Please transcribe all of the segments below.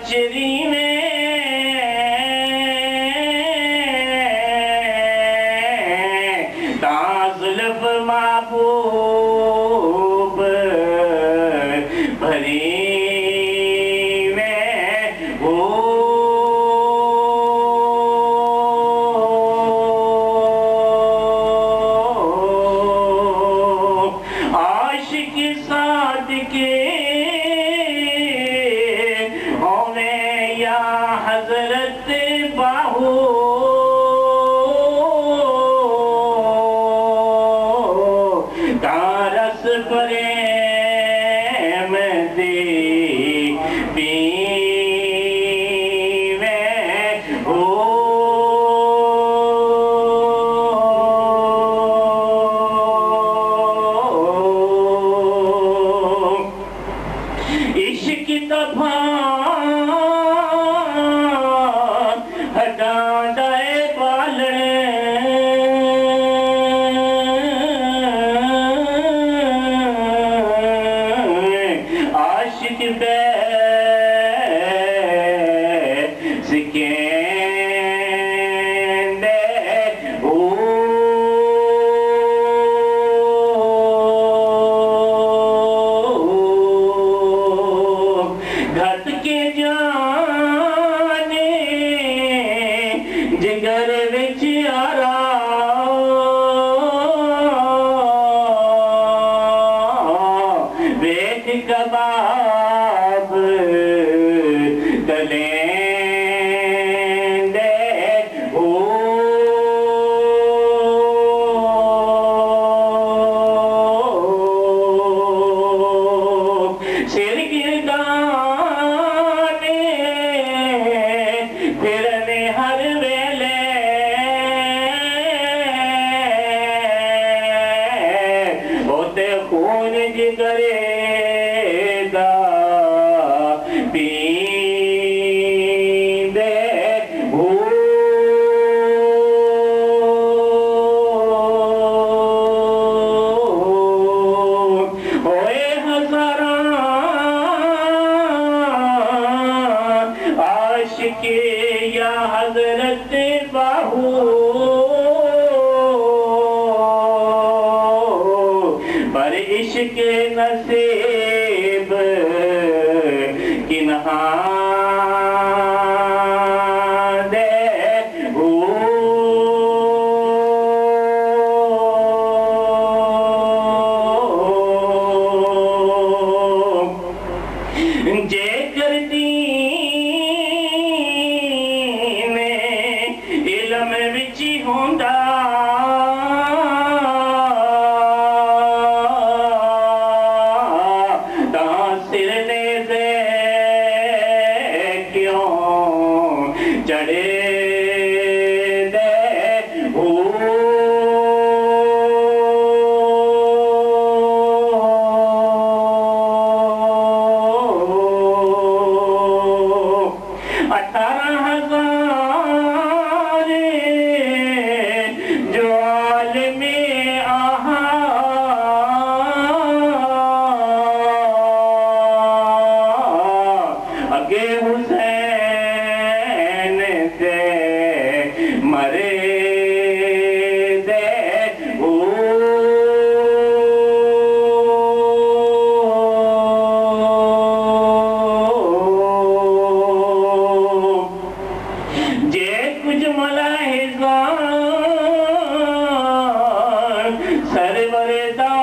چری میں زلف محبوب بھری میں ہو عاشق صادقے ہوئے یا حضرت باہو رس پریم دی پیوے ہو عشق تبھان ہٹان دائے بالنے عاشق بے سکین دے ہو گھت کے جانے جگر وچ آرا ویکھ کباب تلیں دے ہو سر گردانے پھرنے ہر ویلے ہوتے خون جگرے دا پین دے ہو ہوئے ہزاران عاشق یا حضرت باہو پر عشق نصیب کنہا دے ہو جے کر دین علم وچ ہوندا تاں سر نیزے کیوں چڑھے دے ہو اٹھارہ ہزار جو عالم آہا اگے حسین دے مرے دے ہو جے کچھ ملاحظان سرور دا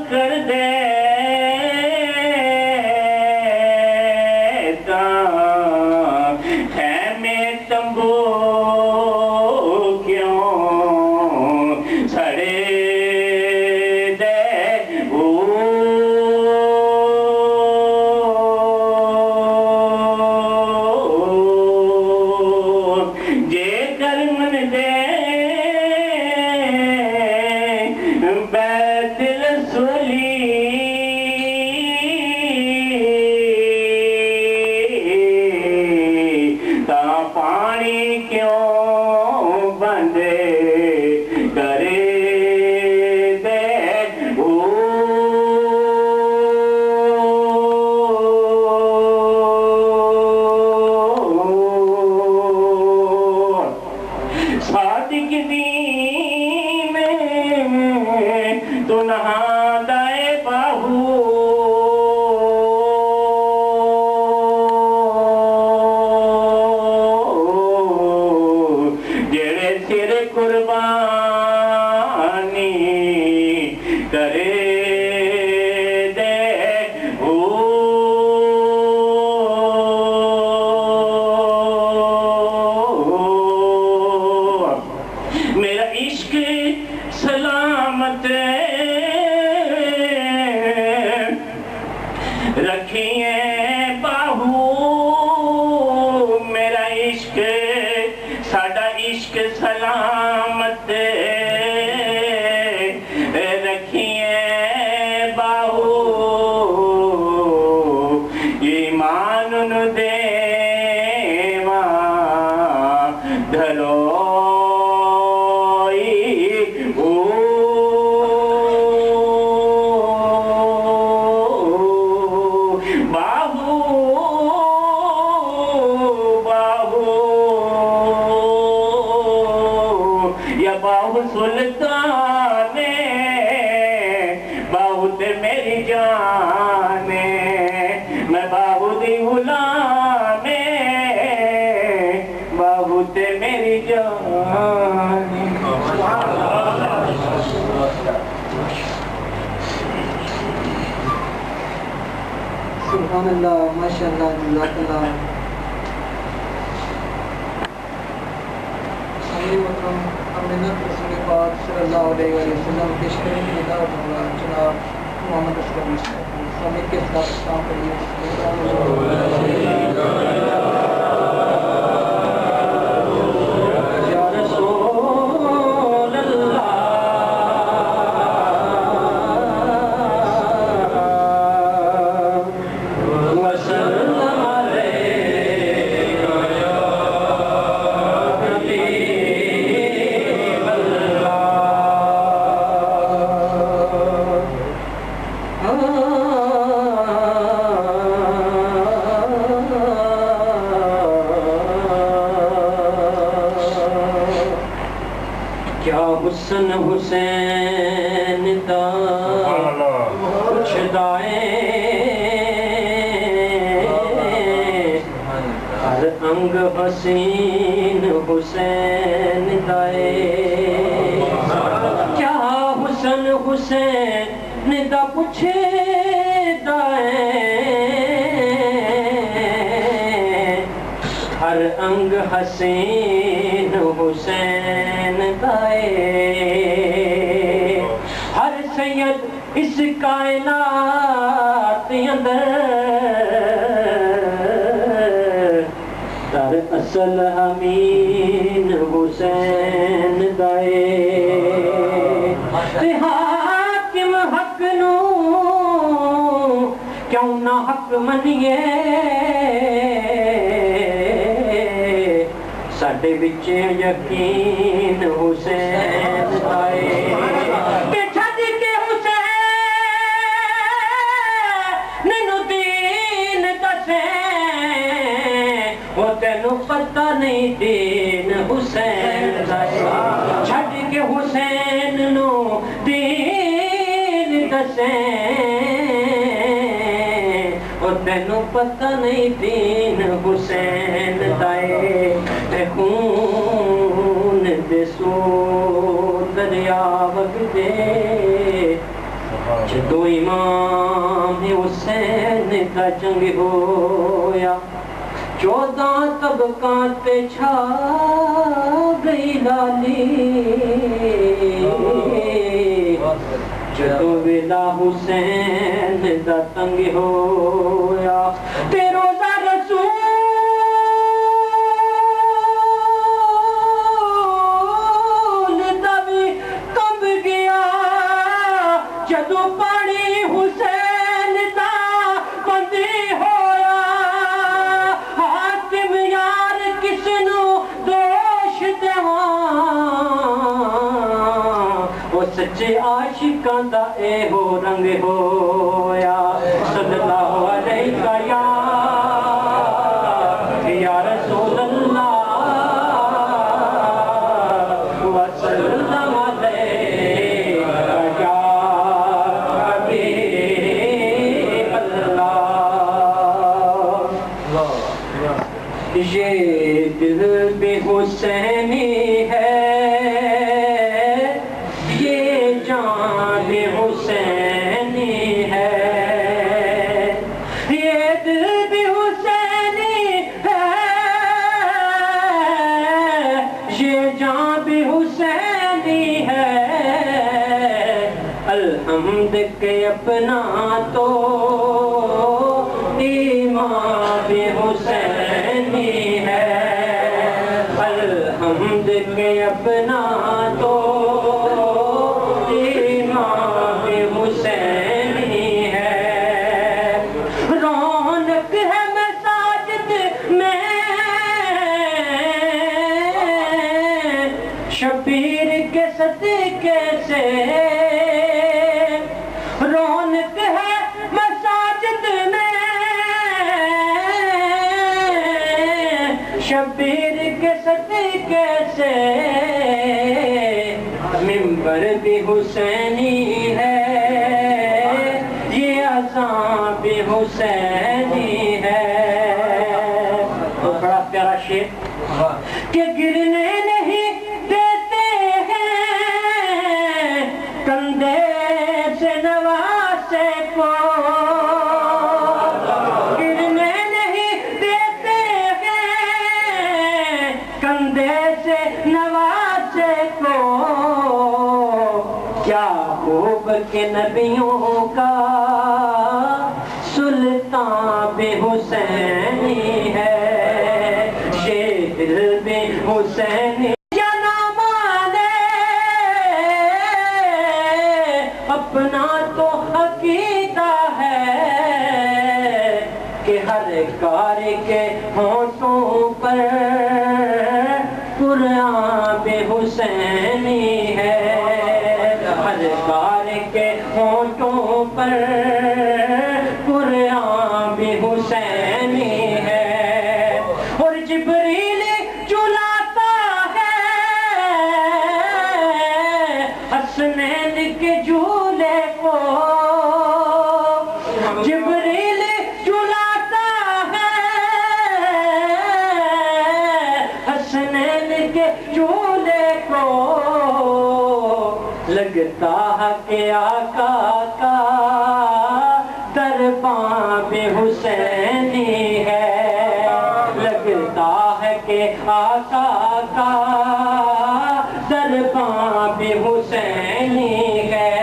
کر دے خیمے تمبو کیوں سڑے دے ہو جے کر من دے بیت رسولی جان سبحان اللہ ماشاء اللہ جزاک اللہ امیر محترم امینت رسول پاک صلی اللہ علیہ وسلم کے شہر ندا جناب محمد اسلم سمیت کے ساتھ اسلام کریے یا رسول اللہ وسلم علیک یا حبیب اللہ کیا حسن حسین دا کچھ دائیں ہر انگ حسین حسین دائے کیا حسن حسین دا کچھ دائیں ہر انگ حسین حسین دائے ہر سید اس کائنات اندر در اصل امین حسین دائے حاکم حق نو کیوں نہ حق منیے ساڈے وچ یقین حسین آئے کہ چھڈ کے حسین نو دین دسے وہ تینوں پتہ نہیں دین حسین آئے چھڈ کے حسین نو دین دسے وہ تینوں پتہ نہیں دین حسین دائے خون دے سو دریا وگدے جدو امام حسین کا جنگ ہویا 14 طبقات پہ چھا گئی لالی جدو ویلا حسین دا تنگ ہویا تے روزہ رسول دا بھی کب گیا جدو پانی حسین دا بندی ہویا حاکم یار کس نو دوش دیواں وہ سچے عاشقاں دا اے ہو رنگ ہویا صلی اللہ علیہ یا رسول اللہ وسلم علیک یا حبیب اللہ یہ دل بھی حسینی ہے یہ جان بھی حسینی ہے یہ دل بھی حسینی ہے یہ جان بھی حسینی ہے الحمد کے اپنا تو ایمان بھی حسینی ہے الحمد کے اپنا تو ایمان بھی حسینی ہے رونق ہے مساجد میں شبیر کے صدقے سے رونق ہے مساجد میں شبیر کے صدقے سے منبر بھی حسینی ہے یہ اذان بھی حسینی ہے تو بڑا پیارا شعر کہ گرنے کے نبیوں کا سلطان بے حسینی ہے، شیر بے حسینی یا نہ مانے اپنا تو عقیدہ ہے کہ ہر کار کے ہونٹوں پر قرآن بے حسینی ہے، ہر کار کے ہونٹوں پر قرآن بے حسینی ہے، اور جبریل چلاتا ہے حسنین کے جھولے کو، جبریل چلاتا ہے حسنین کے جھولے کو، لگتا ہے کہ آقا کا دربان بے حسینی ہے، لگتا ہے کہ آقا کا دربان بے حسینی ہے،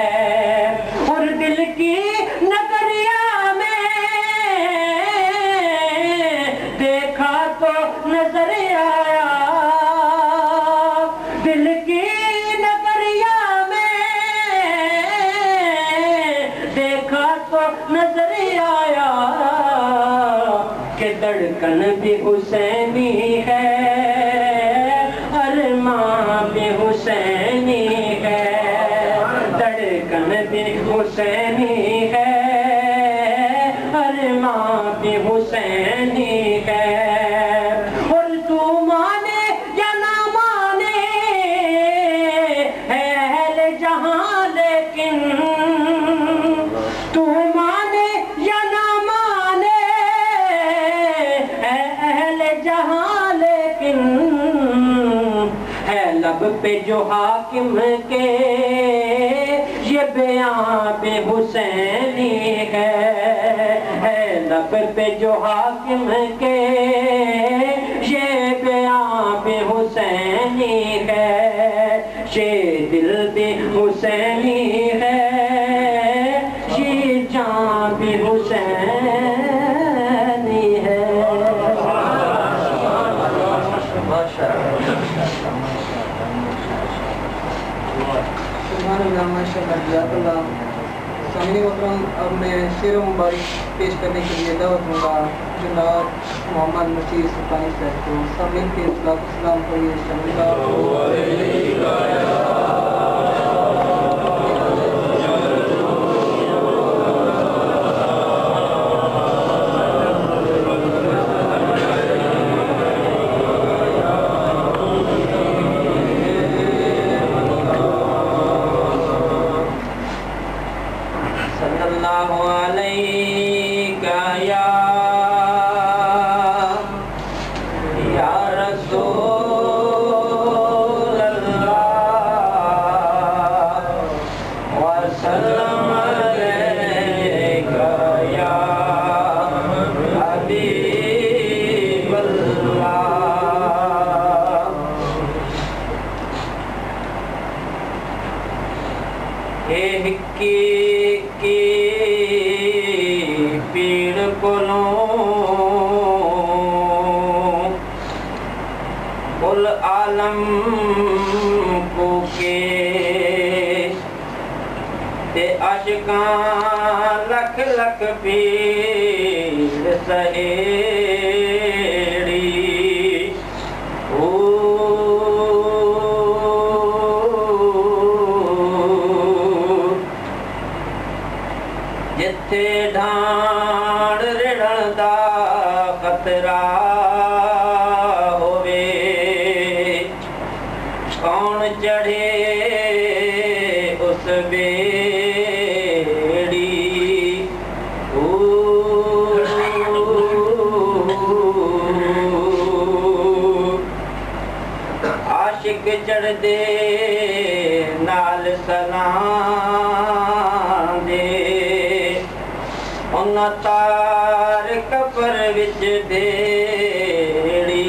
اور دل کی نگریا میں دیکھا تو نظر آیا، دل کی نگریا میں دیکھا تو نظر آیا کہ دھڑکن بھی حسینی ہے، ارمان بھی حسینی ہے، دھڑکن بھی حسینی ہے، ارمان بھی حسینی ہے، اور تو مانے یا نہ مانے ہے اہل جہاں، لیکن تو مانے یا نہ مانے ہے اہل جہاں، لیکن ہے لب پہ جو حاکم کے یہ بیان بے حسینی ہے لب پہ جو حاکم کے یہ بیان بے حسینی ہے، یہ دل بھی حسینی ہے، یہ جان بھی حسینی ہے۔ سبحان اللہ، ماشاءاللہ، جزاک اللہ۔ سامعین محترم، اب میں شعر مبارک پیش کرنے کے لیے دعوت دوں گا جناب محمد مسیح سلطانی صاحب کو۔ سامعین کے اطلاق اسلام کو یہ شامل پیڑ کولوں کل عالم کو کے تے عاشقاں لکھ لکھ پیڑ سہیڑی جتھے ڈھاڑ رڑن دا خطرہ ہووے کون چڑھے اس بیڑی عاشق چڑھ دے نال سلام دے ان تار کفر وچ بیڑی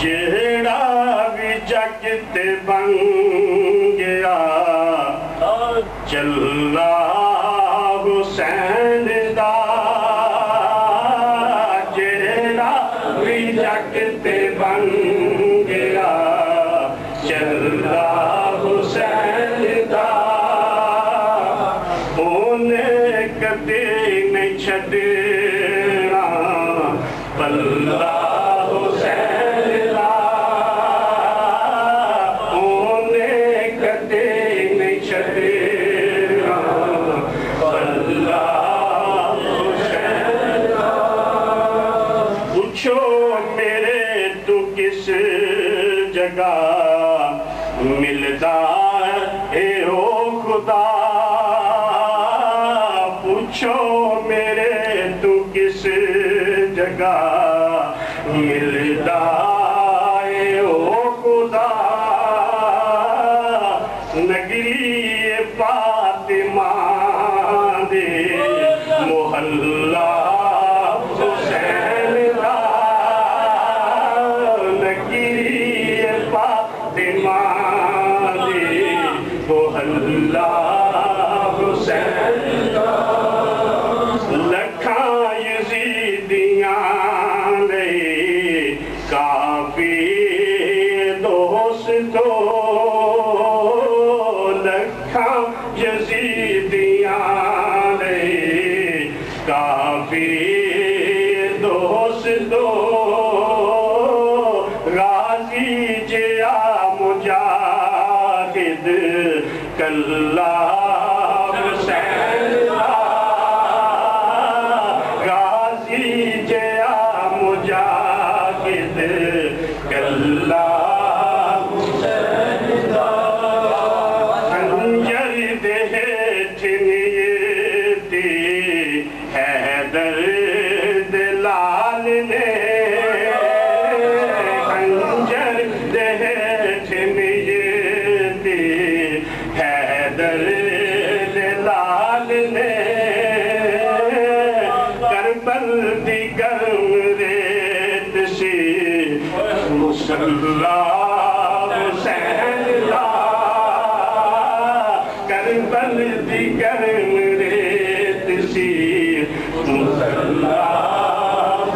جیڑا بھی جگ تے بن گیا چلا حسین دا جیڑا بھی جگ تے بن گیا چلا حسین دا انہیں کدی نہیں چھڈنا پلہ حسین دا انہیں کدی نہیں چھڈنا پلہ حسین دا پوچھو میرے تو کس جگہ ملدا ہے او خدا پوچھو میرے تو کس جگہ ملدا ہے او خدا نگری فاطمہ دے محلہ حسین دا نگری فاطمہ دے محلہ حسین دا لکھاں یزیدیاں لے کافی دوستو لکھاں یزیدیاں لے کافی دوستو غازی جیا مجاہد کلا حسین دا غازی جیا مجاہد کلا حسین دا خنجر دے ہیٹھ نیتی حیدر دلال نے خنجر دے ہیٹھ نیتی حیدر دلال نے کربل دی گرم ریت سی مصلی حسین دا کربل دی گرم ریت سی مصلی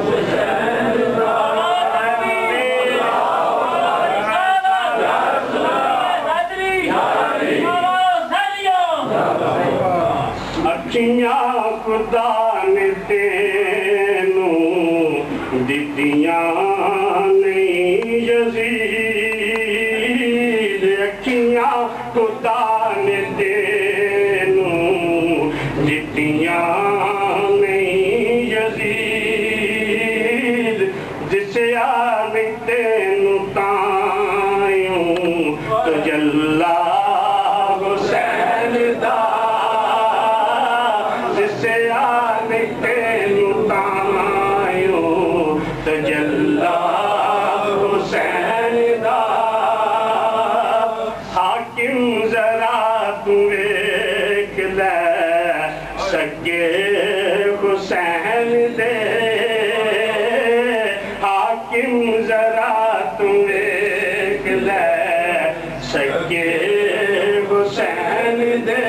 حسین دا اکھیاں خدا نے تینوں دتیاں نہیں یزید اکھیاں خدا نے تینوں دتیاں نہیں یزید جسے آنے تینوں تائیوں تجلا حسین دا جسے آنے تینوں تائیوں تجلا حسین دا حاکم ذرا تو ایک لے سکے حسین دے حاکم ذرا تو ایک لے سکے حسین دے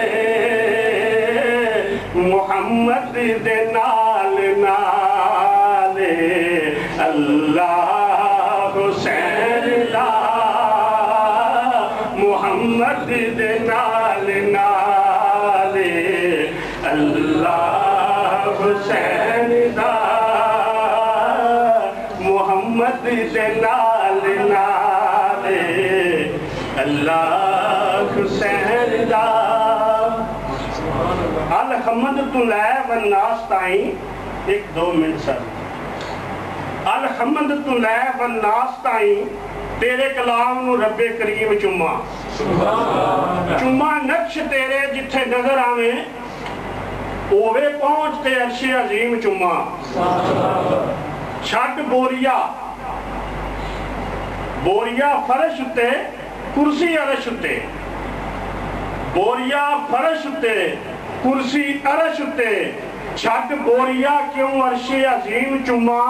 محمد دے نال نالے اللہ حسین دا محمد دے نال نالے اللہ حسین دا محمد دے نال نالے اللہ حسین دا الحمد تو لے والناس تائیں ایک دو منٹ سر الحمد تو لے والناس تائیں تیرے کلام نو رب کریم چما چما نقش تیرے جتھے نظر آویں اوے پہنچتے عرش عظیم چما چھٹ بوریا فرش تے کرسی عرش تے بوریا فرش تے کرسی عرش تے چھٹ بوریا کیوں عرش عظیم چما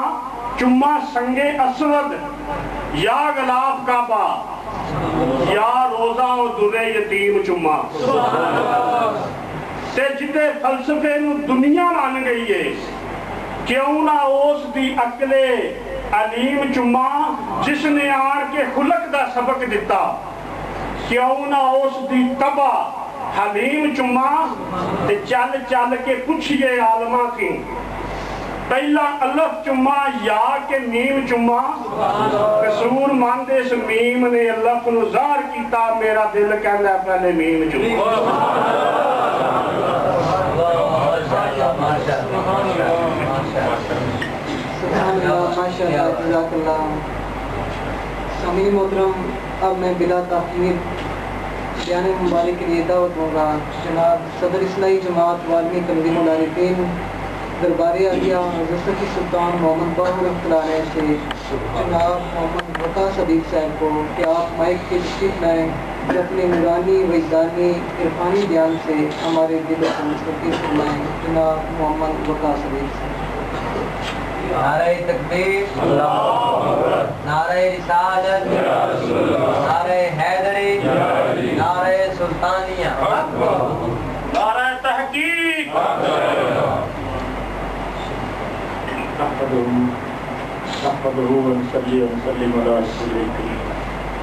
سنگے اسود یا غلاف کعبہ یا روزہ و درے یتیم چما تے جتے فلسفے نو دنیا مان گئی ہے کیوں نہ اس دی عقلے علیم چما جس نے آن کے خلق دا سبق دیتا کیوں نہ اس دی تباہ حلیم چما تے چل چل کے پوچھئے عالمہ کی پہلا الف چما یا کے میم چما قصور ماندے اس میم نے الف نو ظاہر کیتا میرا دل کہندا ہے پہلے میم چما سبحان اللہ ماشاء اللہ جزاک اللہ سامعین محترم اب میں بلا تاخیر بیان مبارک کے لیے دعوت دوں گا جناب صدر اصلاحی جماعت والمی تنظیم العارفین دربار عالیہ حضرت سفی سلطان محمد باہو رحمۃ اللہ علیہ سے جناب محمد وقاص حبیب صاحب کو کہ آپ مائک کے تشریف لائیں اور اپنے نورانی وجدانی عرفانی بیان سے ہمارے دل کو مستقل فرمائیں جناب محمد وقاص حبیب صاحب نعرہ تکبیر نعرہ رسالت نعرہ حیدری نعرہ سلطانیہ نعرہ تحقیق نحمده ونصلي ونسلم على رسوله الكريم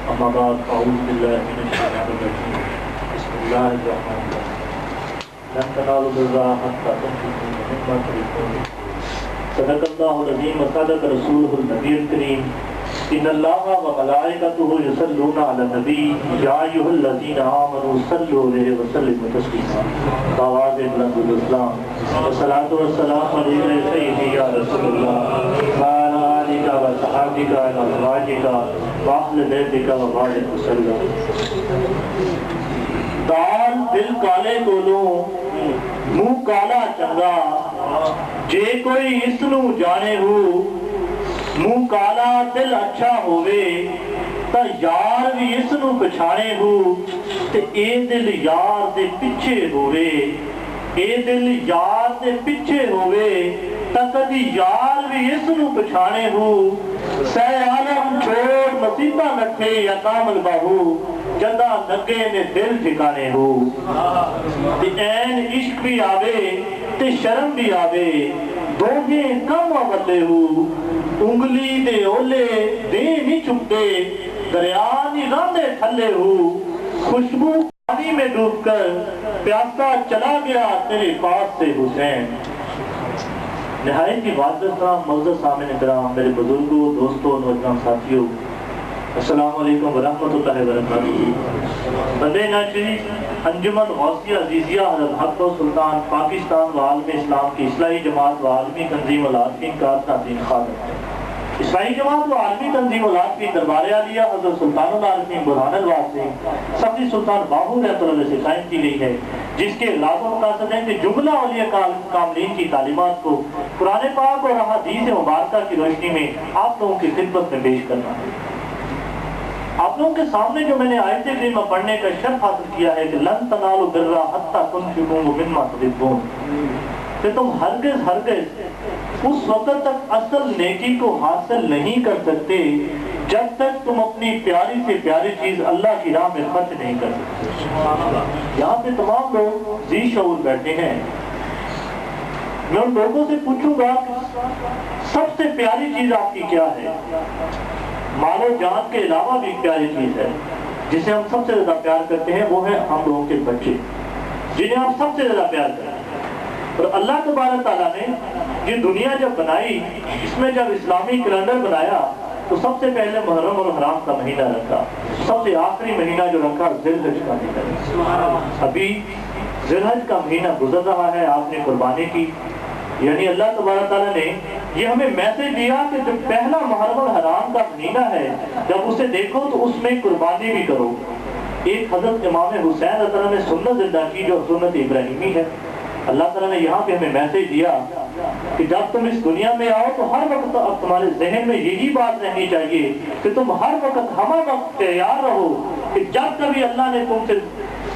اما بعد اعوذ بالله من الشيطان الرجيم بسم الله الرحمن الرحيم لن تنالوا البر حتى تنفقوا مما تحبون صدق الله العظيم وصدق رسوله النبي الكريم ان الله وملائكته يصلون على النبي يا ايها الذين امنوا صلوا عليه وسلموا تسليما بآواز بلند الاسلام والصلاة والسلام عليك يا سيدي يا رسول الله وعلى آلك وصحابك وأزواجك وأهل بيتك وبارك وسلم دال دل کالے کولوں منہ کالا چنگا جے کوئی اس نو جانے ہو منہ کالا دل اچھا ہووے تا یار بھی اس نو پچھانے ہو تے اے دل یار دے پیچھے ہووے اے دل یار دے پیچھے ہووے تا کدی یار بھی اس نو پچھانے ہو سہ عالم چھوڑ مصیبہ نٹھے یا کامل باہو جدہ لگے نے دل ٹھکانے ہو تے این عشق بھی آوے تے شرم بھی آوے دوگے کم آوتے ہو انگلی دے اولے دے نہیں چھپتے دریا نہیں راندے تھلے ہو خوشبو پانی میں ڈوب کر پیاسا چلا گیا تیرے پاس سے حسین نہایت کی واضح معزز سامعین کرام میرے بزرگوں دوستوں نوجوان ساتھیوں السلام علیکم ورحمۃ اللہ وبرکاتہ بندے ناچری انجمن غوثیہ عزیزیہ حضرت حق و سلطان پاکستان و عالم اسلام کی اصلاحی جماعت و عالمی تنظیم العارفین کا ناظرین خادم اصلاحی جماعت و عالمی تنظیم العارفین دربار عالیہ حضرت سلطان العارفین برہان الواسطے سفی سلطان باہو رحمۃ اللہ علیہ سے قائم کی گئی ہے جس کے لازم مقاصد ہے کہ جملہ اولیاء کاملین کی تعلیمات کو قرآن پاک اور احادیث مبارکہ کی روشنی میں آپ لوگوں کی خدمت میں پیش کرنا ہے آپ لوگوں کے سامنے جو میں نے آیت کریمہ پڑھنے کا شرف حاصل کیا ہے کہ لن تنالوا البر حتی تنفقوا مما تحبون کہ تم ہرگز اس وقت تک اصل نیکی کو حاصل نہیں کر سکتے جب تک تم اپنی پیاری سے پیاری چیز اللہ کی راہ میں خرچ نہیں کر سکتے یہاں پہ تمام لوگ ذی شعور بیٹھے ہیں میں ان لوگوں سے پوچھوں گا سب سے پیاری چیز آپ کی کیا ہے مال و جان کے علاوہ بھی پیاری چیز ہے جسے ہم سب سے زیادہ پیار کرتے ہیں وہ ہے ہم لوگوں کے بچے جنہیں ہم سب سے زیادہ پیار کرتے ہیں اور اللہ تبارک تعالیٰ نے یہ دنیا جب بنائی اس میں جب اسلامی کیلنڈر بنایا تو سب سے پہلے محرم اور حرام کا مہینہ رکھا سب سے آخری مہینہ جو رکھا ذی الحج کا مہینہ ابھی ذی الحج کا مہینہ گزر رہا ہے آپ نے قربانی کی یعنی اللہ تبارک تعالیٰ نے یہ ہمیں میسج دیا کہ جو پہلا محرم الحرام کا مہینہ ہے جب اسے دیکھو تو اس میں قربانی بھی کرو ایک حضرت امام حسین رضی اللہ عنہ نے سنت زندہ کی جو سنت ابراہیمی ہے اللہ تعالیٰ نے یہاں پہ ہمیں میسج دیا کہ جب تم اس دنیا میں آؤ تو ہر وقت اب تمہارے ذہن میں یہی بات رہنی چاہیے کہ تم ہر وقت ہمہ وقت تیار رہو کہ جب کبھی اللہ نے تم سے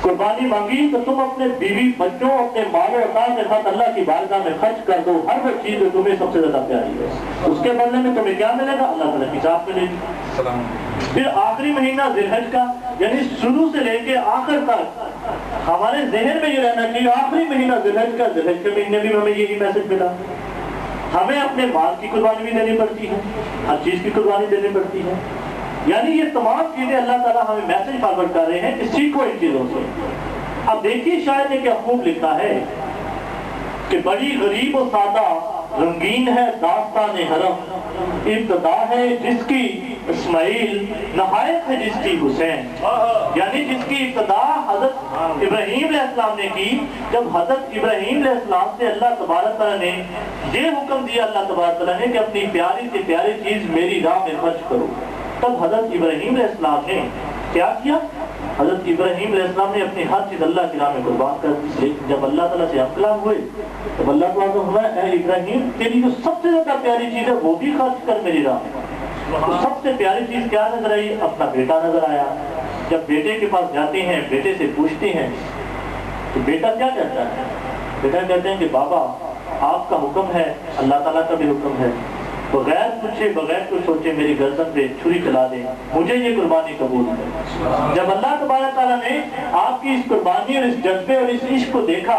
قربانی مانگی تو تم اپنے بیوی بچوں اپنے مال و عطا کے ساتھ اللہ کی بارگاہ میں خرچ کر دو ہر وہ چیز جو تمہیں سب سے زیادہ پیاری ہے اس کے بدلے میں تمہیں کیا ملے گا اللہ تعالیٰ کی ذات ملے گی پھر آخری مہینہ ذوالحج کا، یعنی شروع سے لے کے آخر تک ہمارے ذہن میں یہ رہنا چاہیے آخری مہینہ ذوالحج کا، ذوالحج کے مہینے بھی ہمیں یہی میسج ملا، ہمیں اپنے مال کی قربانی بھی دینی پڑتی ہے، ہر چیز کی قربانی دینی پڑتی ہے، یعنی یہ تمام چیزیں اللہ تعالیٰ ہمیں میسج فارورڈ کر رہے ہیں کہ سیکھو ان چیزوں سے۔ اب دیکھیے شاید نے کیا خوب لکھا ہے کہ بڑی غریب و سادہ رنگین ہے داستان حرم، ابتدا ہے جس کی اسماعیل، نہایت ہے جس کی حسین، یعنی جس کی ابتدا حضرت ابراہیم علیہ السلام نے کی۔ جب حضرت ابراہیم علیہ السلام سے اللہ تبارک تعالیٰ نے یہ حکم دیا، اللہ تبارک تعالیٰ نے کہ اپنی پیاری سے پیاری چیز میری راہ میں خرچ کرو، تب حضرت ابراہیم علیہ السلام نے کیا کیا؟ حضرت ابراہیم علیہ السلام نے اپنی ہر چیز اللہ کی راہ میں قربان کر دی۔ جب اللہ تعالیٰ سے ہم کلام ہوئے تب اللہ تعالیٰ کو ہوا اے ابراہیم تیری جو سب سے زیادہ پیاری چیز ہے وہ بھی خرچ کر میری راہ میں۔ تو سب سے پیاری چیز کیا نظر آئی؟ اپنا بیٹا نظر آیا۔ جب بیٹے کے پاس جاتے ہیں، بیٹے سے پوچھتے ہیں تو بیٹا کیا کہتا ہے؟ بیٹا کہتے ہیں کہ بابا آپ کا حکم ہے، اللہ تعالیٰ کا بھی حکم ہے، بغیر پوچھے بغیر کچھ سوچے میری گردن پہ چھری چلا دیں، مجھے یہ قربانی قبول ہے۔ جب اللہ تبارک تعالیٰ نے آپ کی اس قربانی اور اس جذبے اور اس عشق کو دیکھا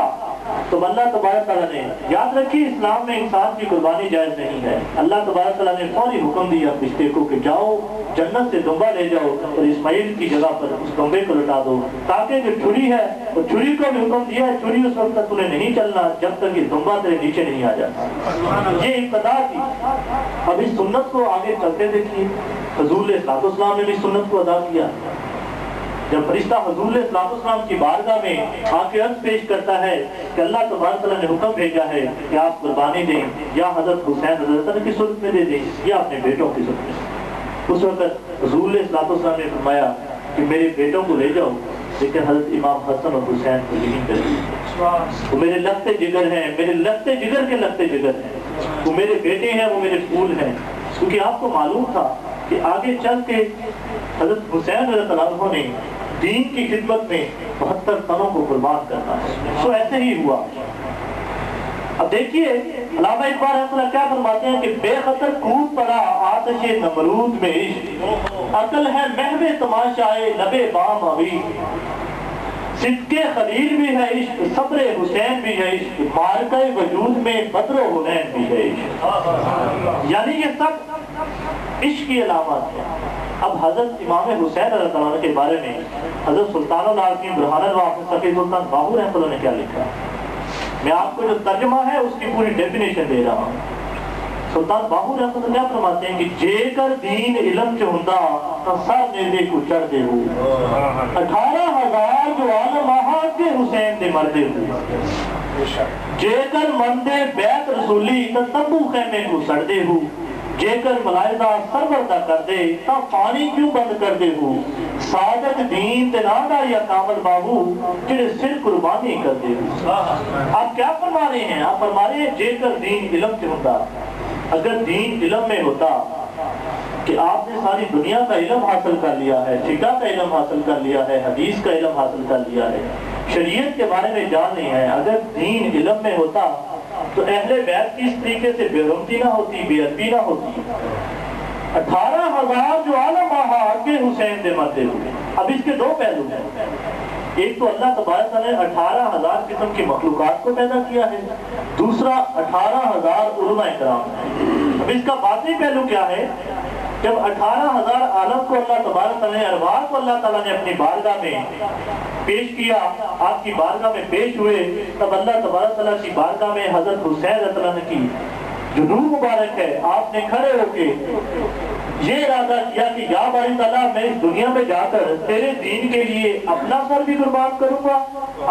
تو اللہ تبارک تعالیٰ نے، یاد رکھیے اسلام میں انسان کی قربانی جائز نہیں ہے، اللہ تبارک تعالیٰ نے فوری حکم دیا فرشتے کو کہ جاؤ جنت سے دمبا لے جاؤ اور اسماعیل کی جگہ پر اس دمبے کو لٹا دو، تاکہ جو چھری ہے وہ چھری کو بھی حکم دیا ہے چھری اس وقت تک تمہیں نہیں چلنا جب تک یہ دمبا تیرے نیچے نہیں آ جاتا۔ یہ ابتدا تھی۔ اب اس سنت کو آگے چلتے دیکھیے، حضور علیہ السلام نے بھی سنت کو ادا کیا۔ جب فرشتہ حضور علیہ السلام کی بارگاہ میں آ کے عرض پیش کرتا ہے کہ اللہ تبارک تعالیٰ نے حکم بھیجا ہے کہ آپ قربانی دیں، یا حضرت حسین حضرت کی صورت میں دے دیں یا اپنے بیٹوں کی صورت میں۔ اس وقت حضور علیہ السلام نے فرمایا کہ میرے بیٹوں کو لے جاؤ، لیکن حضرت امام حسن اور حسین کو نہیں کر، وہ میرے لگتے جگر ہیں، میرے لگتے جگر کے لگتے جگر ہیں، وہ میرے بیٹے ہیں، وہ میرے پھول ہیں۔ کیونکہ آپ کو معلوم تھا کہ آگے چل کے حضرت حسین رضی اللہ عنہ نے دین کی خدمت میں 72 تنوں کو قربان کرنا ہے۔ تو ایسے ہی ہوا۔ اب دیکھیے علامہ اقبال رحمۃ اللہ کیا فرماتے ہیں کہ بے خطر کود پڑا آتش نمرود میں عشق، عقل ہے محو تماشائے لبے بام ابھی، صدقے خلیل بھی ہے عشق، صبر حسین بھی ہے عشق، مارکہ وجود میں بدر و حنین بھی ہے عشق۔ یعنی یہ سب عشق کی علامات ہیں۔ اب حضرت امام حسین رضی اللہ عنہ کے بارے میں حضرت سلطان العارفین برہان الواقف صفی سلطان باہو رحمۃ اللہ نے کیا لکھا؟ میں آپ کو جو ترجمہ ہے اس کی پوری ڈیفینیشن دے رہا ہوں۔ سلطان باہو رحمۃ اللہ کیا فرماتے ہیں کہ جے کر دین علم چ ہوندا تا سر نیزے کو چڑھ دے ہو، 18,000 جو عالم آہا کے حسین دے مردے ہو، جے کر مندے بیت رسولی تا تبو خیمے کو سڑ دے ہو، جے کر ملائزہ سروردا کر دے تا پانی کیوں بند کر دے ہو، صادق دین تے نادا یا کامل باہو جڑے سر قربانی کر دے ہو۔ آپ کیا فرما رہے ہیں؟ آپ فرما رہے ہیں جے کر دین علم سے ہوتا، اگر دین علم میں ہوتا کہ آپ نے ساری دنیا کا علم حاصل کر لیا ہے، فقہ کا علم حاصل کر لیا ہے، حدیث کا علم حاصل کر لیا ہے، شریعت کے بارے میں جان نہیں ہے، اگر دین علم میں ہوتا تو اہل بیت کی اس طریقے سے بے رحمتی نہ ہوتی، بے ادبی نہ ہوتی۔ 18,000 جو عالم آہا کے حسین دے مردے ہوئے۔ اب اس کے دو پہلو ہیں، ایک تو اللہ تبارک تعالیٰ نے 18,000 قسم کی مخلوقات کو پیدا کیا ہے، دوسرا 18,000 علماء کرام ہیں۔ اب اس کا باطنی پہلو کیا ہے؟ جب 18,000 عالم کو اللہ تبارک تعالیٰ نے، ارواح کو اللہ تعالیٰ نے اپنی بارگاہ میں پیش کیا، آپ کی بارگاہ میں پیش ہوئے، تب اللہ تبارک تعالیٰ کی بارگاہ میں حضرت حسین رضی اللہ عنہ کی جو روح مبارک ہے، آپ نے کھڑے ہو کے یہ ارادہ کیا کہ یا باری تعالیٰ میں اس دنیا میں جا کر تیرے دین کے لیے اپنا سر بھی قربان کروں گا،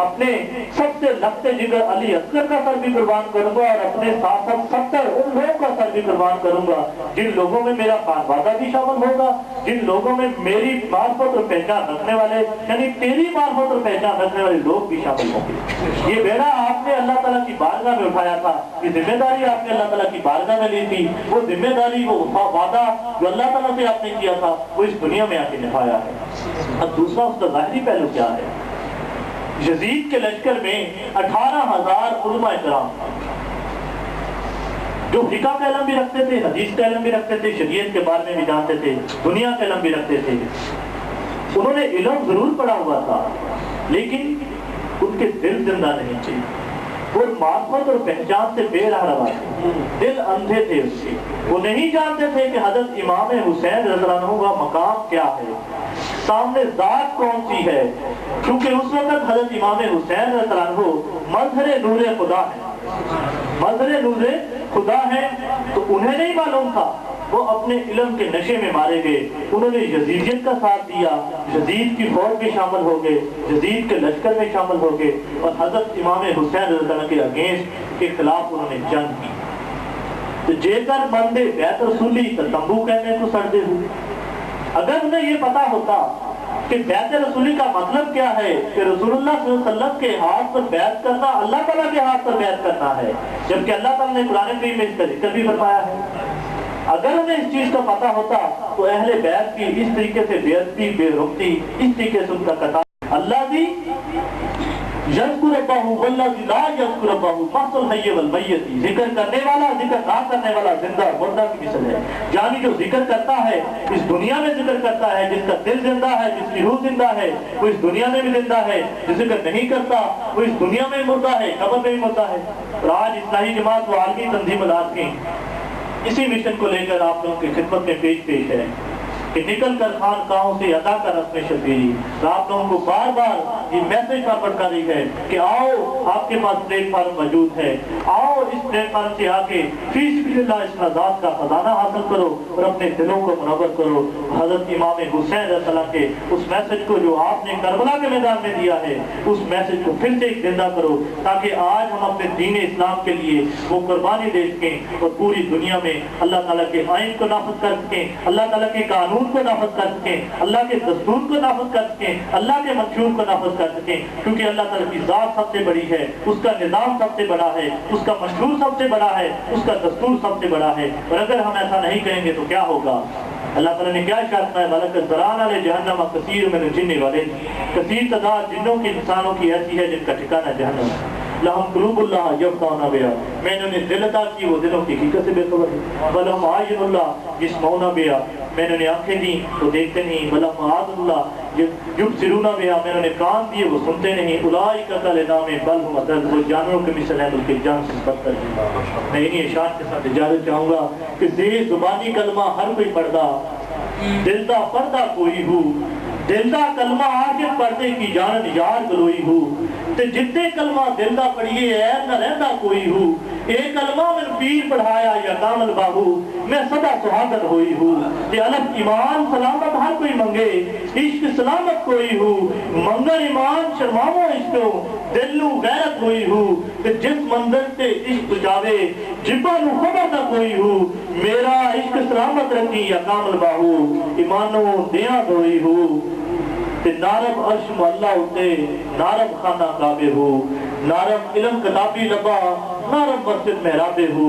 اپنے سب سے لگتے جگر علی اصغر کا سر بھی قربان کروں گا، اور اپنے ساتھ 70 ان لوگوں کا سر بھی قربان کروں گا جن لوگوں میں میرا خانوادہ بھی شامل ہوگا، جن لوگوں میں میری معرفت اور پہچان رکھنے والے، یعنی تیری معرفت اور پہچان رکھنے والے لوگ بھی شامل ہوں گے۔ یہ بیڑا آپ نے اللہ تعالیٰ کی بارگاہ میں اٹھایا تھا، یہ ذمہ داری آپ نے اللہ تعالیٰ کی بارگاہ میں لی تھی، وہ ذمہ داری، وہ وعدہ جو اللہ تعالیٰ سے آپ نے کیا تھا وہ اس دنیا میں آ کے نبھایا ہے۔ اب دوسرا اس کا ظاہری پہلو کیا ہے؟ یزید کے لشکر میں 18,000 علماء کرام، جو فقہ کا علم بھی رکھتے تھے، حدیث کا علم بھی رکھتے تھے، شریعت کے بارے میں بھی جانتے تھے، دنیا کا علم بھی رکھتے تھے، انہوں نے علم ضرور پڑھا ہوا تھا لیکن ان کے دل زندہ نہیں تھے، وہ معرفت اور پہچان سے بے راہ روا تھے، دل اندھے تھے اس کے، وہ نہیں جانتے تھے کہ حضرت امام حسین رضی اللہ عنہ کا مقام کیا ہے، سامنے ذات کون سی ہے، کیونکہ اس وقت حضرت امام حسین رضی اللہ عنہ مظہر نور خدا ہے، مظہر نور خدا ہے، تو انہیں نہیں معلوم تھا، وہ اپنے علم کے نشے میں مارے گئے، انہوں نے یزیدیت کا ساتھ دیا، یزید کی فوج میں شامل ہو گئے، یزید کے لشکر میں شامل ہو گئے اور حضرت امام حسین رضی اللہ عنہ کے اگینسٹ کے خلاف انہوں نے جنگ کی، تو جے کر بندے بیعت رسولی تتمبو کہنے کو سردے ہوئے۔ اگر انہیں یہ پتا ہوتا کہ بیعت رسولی کا مطلب کیا ہے کہ رسول اللہ صلی اللہ علیہ وسلم کے ہاتھ پر بیعت کرنا اللہ تعالیٰ کے ہاتھ پر بیعت کرنا ہے، جبکہ اللہ تعالیٰ نے قرآن کریم میں اس کا ذکر بھی فرمایا ہے، اگر انہیں اس چیز کا پتا ہوتا تو اہل بیعت کی اس طریقے سے بےعزتی، بے رغبتی، اس طریقے سے ان کا قطع اللہ دی یذکر ربہ والذی لا یذکر ربہ مثل الحی والمیت، ذکر کرنے والا ذکر نہ کرنے والا زندہ مردہ کی مثل ہے، یعنی جو ذکر کرتا ہے اس دنیا میں ذکر کرتا ہے، جس کا دل زندہ ہے، جس کی روح زندہ ہے، وہ اس دنیا میں بھی زندہ ہے، جو ذکر نہیں کرتا وہ اس دنیا میں مردہ ہے، قبر میں بھی مردہ ہے۔ اور آج اصلاحی جماعت و عالمی تنظیم العالمین اسی مشن کو لے کر آپ لوگوں کی خدمت میں پیش ہے کہ نکل کر خانقاہوں سے ادا کر رسم شبیری، آپ لوگوں کو بار بار یہ میسج فارورڈ کر رہی ہے کہ آؤ، آپ کے پاس پلیٹ فارم موجود ہے، آؤ اس پلیٹ فارم سے آ کے فی سبیل اللہ اس ذات کا خزانہ حاصل کرو اور اپنے دلوں کو منور کرو، حضرت امام حسین رضی اللہ عنہ کے اس میسج کو جو آپ نے کربلا کے میدان میں دیا ہے، اس میسج کو پھر سے ایک زندہ کرو تاکہ آج ہم اپنے دین اسلام کے لیے وہ قربانی دے سکیں اور پوری دنیا میں اللہ تعالیٰ کے آئین کو نافذ کر سکیں، اللہ تعالیٰ کے قانون کو نافذ کر سکیں، اللہ کے دستور کو نافذ کر سکیں، اللہ کے منشور کو نافذ کر سکیں، کیونکہ اللہ تعالیٰ کی ذات سب سے بڑی ہے، اس کا نظام سب سے بڑا ہے، اس کا منشور سب سے بڑا ہے، اس کا دستور سب سے بڑا ہے، اور اگر ہم ایسا نہیں کریں گے تو کیا ہوگا؟ اللہ تعالیٰ نے کیا ارشاد فرمایا وَلَقَدْ ذَرَأْنَا لِجَهَنَّمَ كَثِيرًا مِنَ الْجِنِّ وَالْإِنسِ، کثیر تعداد جنوں کی انسانوں کی ایسی ہے جن کا ٹھکانہ جہنم ہے۔ لَهُمْ قُلُوبُ اللَّهِ يَفْقَهُونَ بِهَا، میں نے انہیں دل عطا کی وہ دلوں کی حقیقت سے بے خبر ہے، وَلَهُمْ أَعْيُنُ اللَّهِ يَسْمَعُونَ بِهَا، میں نے انہیں آنکھیں دی وہ دیکھتے نہیں، وَلَهُمْ آذُنُ اللَّهِ يُبْصِرُونَ بِهَا، میں نے انہیں کان دیے وہ سنتے نہیں، أُولَٰئِكَ كَالْأَنْعَامِ بَلْ هُمْ أَضَلُّ، وہ جانوروں کے مثل ہیں بلکہ جان سے بدتر ہیں۔ میں انہی اشارت کے ساتھ اجازت چاہوں گا کہ زیر زبانی کلمہ ہر کوئی پڑھدا، دل دا پردہ کوئی ہو، دل دا کلمہ آخر پردے کی جانن یار گلوئی ہو، تے جتے کلمہ دل دا پڑھیے ہے نہ رہندا کوئی ہو، ایک کلمہ من پیر پڑھایا یا کامل باہو، میں صدا سہاگن ہوئی ہوں، تے الف ایمان سلامت ہر کوئی منگے، عشق سلامت کوئی ہو، منگر ایمان شرماو عشقو، دلو غیرت ہوئی ہو، تے جس منزل سے عشق جاوے جبا نو خبر نہ کوئی ہو، میرا عشق سلامت رکھی یا کامل باہو، ایمانو دیاں ہوئی ہو، تے نارب عرش مولا ہوتے، نارب خانہ کعبے ہو، نارب علم کتابی لبا، نارب مسجد محرابے ہو،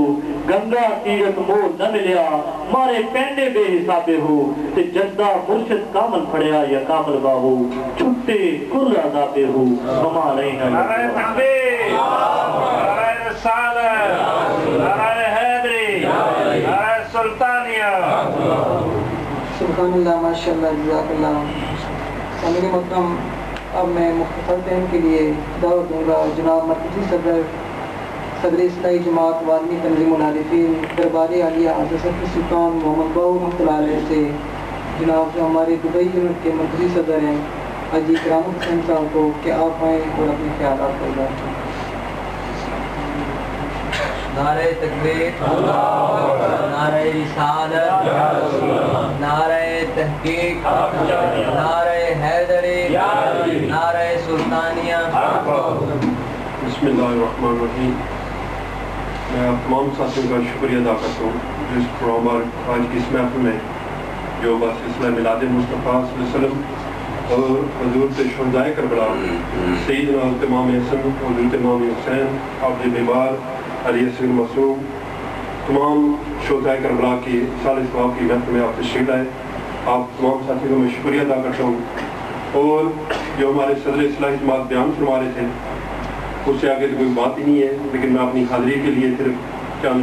گنگا تیرت مول نہ ملیا، مارے پینڈے بے حسابے ہو، تے جدہ مرشد کامل پھڑیا یا کامل باہو، چھٹے کل عذابے ہو، وما علینا نعرہ تکبیر، نعرہ رسالت، نعرہ حیدری، نعرہ سلطانیہ۔ سبحان اللہ، ماشاءاللہ، جزاک اللہ۔ سامعین محترم، اب میں مختصر ٹائم کے لیے دعوت دوں گا جناب مرکزی صدر اصلاحی جماعت و عالمی تنظیم العارفین دربار عالیہ حضرت سلطان محمد باؤ رحمۃ اللہ علیہ سے جناب جو ہمارے دبئی یونٹ کے مرکزی صدر ہیں حاجی کرامت حسین صاحب کو کہ آپ آئیں اور اپنے خیالات کر جائیں۔ نعرہ تکبیر، نعرہ رسالت، نعرہ تحقیق، نعرہ حیدری، نعرہ سلطانیہ۔ بسم اللہ الرحمن الرحیم۔ میں آپ تمام ساتھیوں کا شکریہ ادا کرتا ہوں جو اس پروگرام اور آج کی اس محفل میں جو بسلسلہ میلاد مصطفیٰ صلی اللہ علیہ وسلم اور حضور شہدائے کربلا سیدنا حضرت امام حسن اور حضرت امام حسین عبد بیمار علی اصغر معصوم تمام شہدائے کربلا کی سال ثواب کی محفل میں آپ تشریف لائے۔ آپ تمام ساتھیوں کا میں شکریہ ادا کرتا ہوں، اور جو ہمارے صدر اصلاحی جماعت بیان فرما رہے تھے اس سے آگے تو کوئی بات ہی نہیں ہے، لیکن میں اپنی حاضری کے لیے صرف چند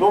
2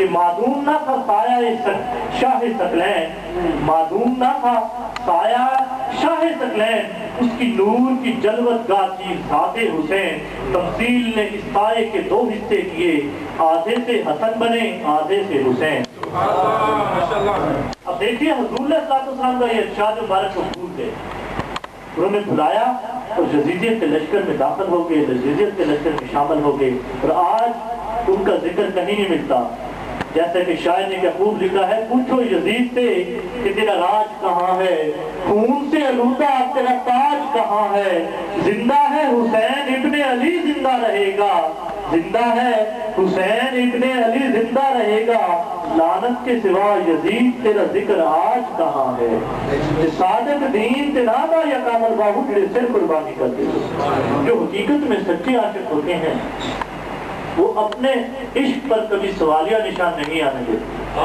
کہ معدوم نہ تھا سایہ شاہ ثقلین، معدوم نہ تھا سایہ شاہ ثقلین، اس کی نور کی جلوت گاہ تھی ذات حسین۔ تفصیل نے اس سائے کے دو حصے کیے، آدھے سے حسن بنے آدھے سے حسین۔ اب دیکھیے حضور علیہ السلام کا یہ ارشاد مبارک کو بھول گئے، انہوں نے بلایا اور یزیدیت کے لشکر میں داخل ہو گئے، یزیدیت کے لشکر میں شامل ہو گئے، اور آج ان کا ذکر کہیں نہیں ملتا۔ جیسے کہ شاعر نے کیا خوب لکھا ہے، پوچھو یزید سے کہ تیرا راج کہاں ہے، خون سے آلودہ تیرا تاج کہاں ہے، زندہ ہے حسین ابن علی زندہ رہے گا، زندہ ہے حسین ابن علی زندہ رہے گا، لعنت کے سوا یزید تیرا ذکر آج کہاں ہے، صادق دین تیرا دا یا کامل باہو تیرے سر قربانی کرتے۔ جو حقیقت میں سچے عاشق ہوتے ہیں وہ اپنے عشق پر کبھی سوالیہ نشان نہیں آنے دیتے۔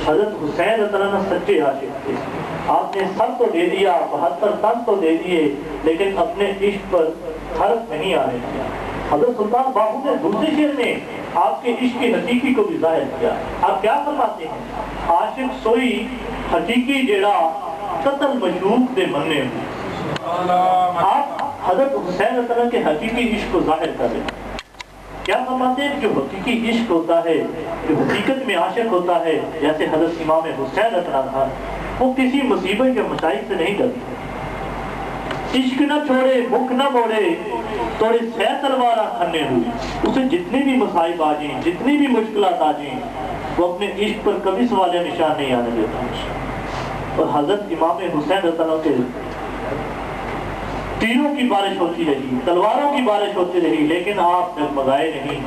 حضرت حسین رضی اللہ عنہ سچے عاشق تھے، آپ نے سب تو دے دیا، 72 تن تو دے دیے، لیکن اپنے عشق پر حرف نہیں آنے دیا۔ حضرت سلطان باہو نے دوسرے شعر میں آپ کے عشق کی حقیقی کو بھی ظاہر کیا۔ آپ کیا فرماتے ہیں؟ عاشق سوئی حقیقی جیڑا قتل مشوق دے مننے ہوں۔ آپ حضرت حسین رضی اللہ عنہ کے حقیقی عشق کو ظاہر کر رہے ہیں۔ کیا فرماتے ہیں؟ جو حقیقی عشق ہوتا ہے، جو حقیقت میں عاشق ہوتا ہے، جیسے حضرت امام حسین رضی اللہ عنہ، وہ کسی مصیبت یا مصائب سے نہیں ڈرتے۔ عشق نہ چھوڑے بھوک نہ موڑے توڑے سہ تلوارا کھنے ہوئی، اسے جتنی بھی مصائب آ جائیں، جتنی بھی مشکلات آ جائیں، وہ اپنے عشق پر کبھی سوالیہ نشان نہیں آنے دیتا۔ اور حضرت امام حسین رضی اللہ عنہ کے تیروں کی بارش ہوتی رہی، تلواروں کی بارش ہوتی رہی، لیکن آپ ڈگمگائے نہیں۔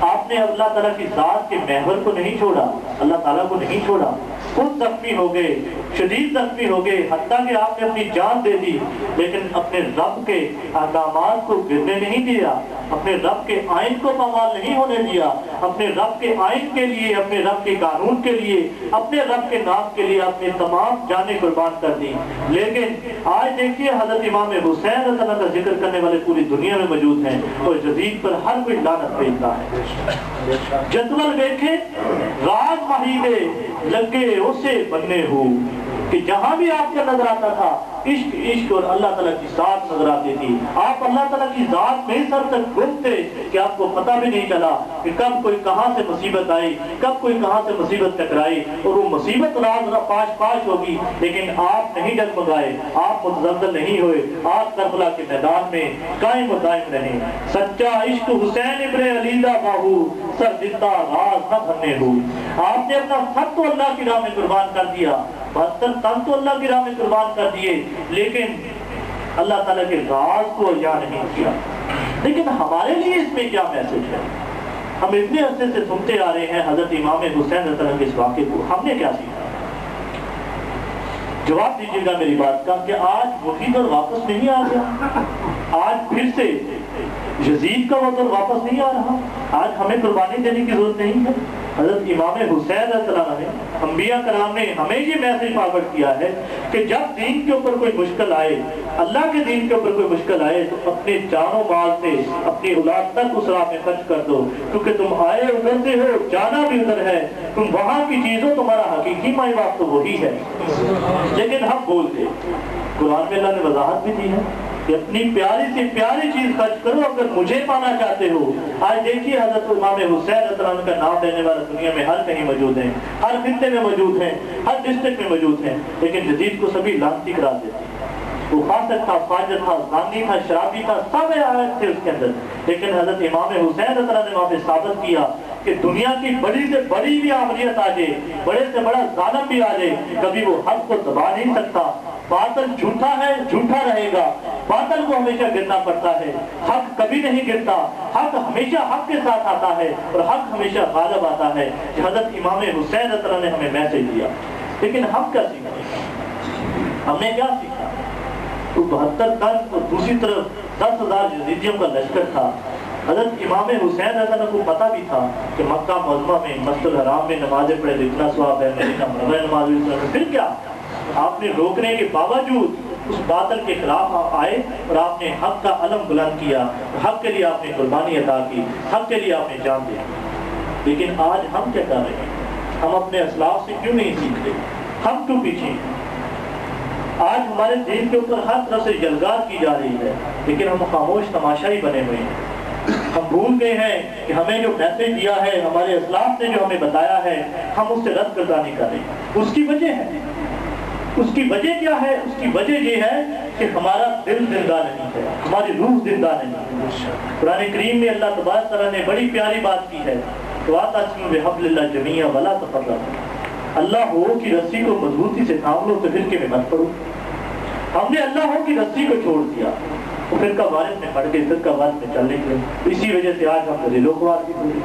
آپ نے اللہ تعالیٰ کی ذات کے محور کو نہیں چھوڑا، اللہ تعالیٰ کو نہیں چھوڑا، خود زخمی ہو گئے، شدید زخمی ہو گئے، حتیٰ کہ آپ نے اپنی جان دے دی، لیکن اپنے رب کے احکامات کو گرنے نہیں دیا، اپنے رب کے آئین کو پامال نہیں ہونے دیا، اپنے رب کے آئین کے لیے، اپنے رب کے قانون کے لیے، اپنے رب کے نام کے لیے اپنے تمام جانیں قربان کر دی۔ لیکن آج دیکھیے حضرت امام حسین رضی اللہ عنہ کا ذکر کرنے والے پوری دنیا میں موجود ہیں، اور یزید پر ہر کوئی لعنت بھیجتا ہے۔ جدول دیکھے راز مہینے لگے اسے بننے ہو، کہ جہاں بھی آپ کا نظر آتا تھا عشق عشق اور اللہ تعالیٰ کی ذات نظر آتی تھی۔ آپ اللہ تعالیٰ کی ذات میں سر تک گم تھے کہ آپ کو پتہ بھی نہیں چلا کہ کب کوئی کہاں سے مصیبت آئی، کب کوئی کہاں سے مصیبت ٹکرائی، اور وہ مصیبت راز پاش پاش ہوگی، لیکن آپ نہیں ڈگمگائے، آپ متزلزل نہیں ہوئے، آپ کربلا کے میدان میں قائم و دائم رہے۔ سچا عشق حسین ابن علی دا باہو، سر زندہ راز نہ بھرنے ہو۔ آپ نے اپنا سب تو اللہ کی راہ میں قربان کر دیا، 72 تن تو اللہ کی راہ میں قربان کر دیے، لیکن اللہ تعالیٰ کے راز کو اجا نہیں کیا۔ لیکن ہمارے لیے اس میں کیا میسج ہے؟ ہم اتنے عرصے سے سنتے آ رہے ہیں حضرت امام حسین رضی اللہ عنہ کے اس واقعے کو، ہم نے کیا سیکھا؟ جواب دیجیے گا میری بات کا کہ آج وہی دور واپس نہیں آ گیا، آج پھر سے یزید کا وہ دور واپس نہیں آ رہا، آج ہمیں قربانی دینے کی ضرورت نہیں ہے۔ حضرت امام حسین رضی اللہ عنہ نے، انبیاء کرام نے ہمیں یہ میسج فارورڈ کیا ہے کہ جب دین کے اوپر کوئی مشکل آئے، اللہ کے دین کے اوپر کوئی مشکل آئے، تو اپنے جان و مال سے اپنی اولاد تک اس راہ میں خرچ کر دو، کیونکہ تم آئے ادھر سے ہو، جانا بھی ادھر ہے، تم وہاں کی چیزوں، تمہارا حقیقی مائی باپ تو وہی ہے۔ لیکن ہم بولتے، قرآن میں اللہ نے وضاحت بھی دی ہے کہ اپنی پیاری سے پیاری چیز خرچ کرو اگر مجھے پانا چاہتے ہو۔ آج دیکھیے حضرت امام حسین رضی اللہ عنہ کا نام لینے والا دنیا میں ہر کہیں موجود ہیں، ہر خطے میں موجود ہیں، ہر ڈسٹرکٹ میں موجود ہیں، لیکن یزید کو سبھی لعنتی قرار دیتے ہیں۔ وہ فاسق تھا، فاجر تھا، زانی تھا، شرابی تھا، سب آیت تھے اس کے اندر، لیکن حضرت امام حسین رضی اللہ عنہ نے وہاں پہ ثابت کیا کہ دنیا کی بڑی سے بڑی بھی عملیت آ جائے، بڑے سے بڑا ظالم بھی آ جائے، کبھی وہ حق کو دبا نہیں سکتا۔ باطل جھوٹا ہے، جھوٹا رہے گا، باطل کو ہمیشہ گرنا پڑتا ہے، حق کبھی نہیں گرتا، حق ہمیشہ حق کے ساتھ آتا ہے، اور حق ہمیشہ غالب آتا ہے۔ حضرت امام حسین رضی اللہ عنہ نے ہمیں میسج دیا، لیکن ہم کیا سیکھا؟ ہم نے کیا سیکھا؟ تو 72 تن اور دوسری طرف 10,000 یزیدیوں کا لشکر تھا۔ حضرت امام حسین رضی اللہ عنہ کو پتہ بھی تھا کہ مکہ معظمہ میں مسجد الحرام میں نمازیں پڑھے اتنا ثواب ہے، مدینہ منورہ نماز میں، پھر کیا؟ آپ نے روکنے کے باوجود اس باطل کے خلاف آئے اور آپ نے حق کا علم بلند کیا، حق کے لیے آپ نے قربانی عطا کی، حق کے لیے آپ نے جان دی۔ لیکن آج ہم کیا کر رہے ہیں؟ ہم اپنے اسلاف سے کیوں نہیں سیکھ رہے؟ ہم کیوں پیچھے ہیں؟ آج ہمارے دین کے اوپر ہر طرح سے جلگار کی جا رہی ہے، لیکن ہم خاموش تماشائی بنے ہوئے ہیں۔ ہم بھول گئے ہیں کہ ہمیں جو میسج دیا ہے، ہمارے اسلاف نے جو ہمیں بتایا ہے، ہم اس سے رد گردانی کر رہے ہیں۔ اس کی وجہ ہے، اس کی وجہ کیا ہے؟ اس کی وجہ یہ ہے کہ ہمارا دل زندہ نہیں ہے، ہماری روح زندہ نہیں ہے۔ قرآن کریم میں اللہ تبارک تعالیٰ نے بڑی پیاری بات کی ہے، وَاعْتَصِمُوا بِحَبْلِ اللَّهِ جَمِيعًا وَلَا تَفَرَّقُوا۔ اللہ ہو کی رسی کو مضبوطی سے تھام لو تو فرقے میں مت پڑو۔ ہم نے اللہ ہو کی رسی کو چھوڑ دیا، تو فرقہ وارث میں پڑ گئے، فرقہ وارث میں چل نکلے۔ اسی وجہ سے آج ہم دلیل و خوار کی ہوئی۔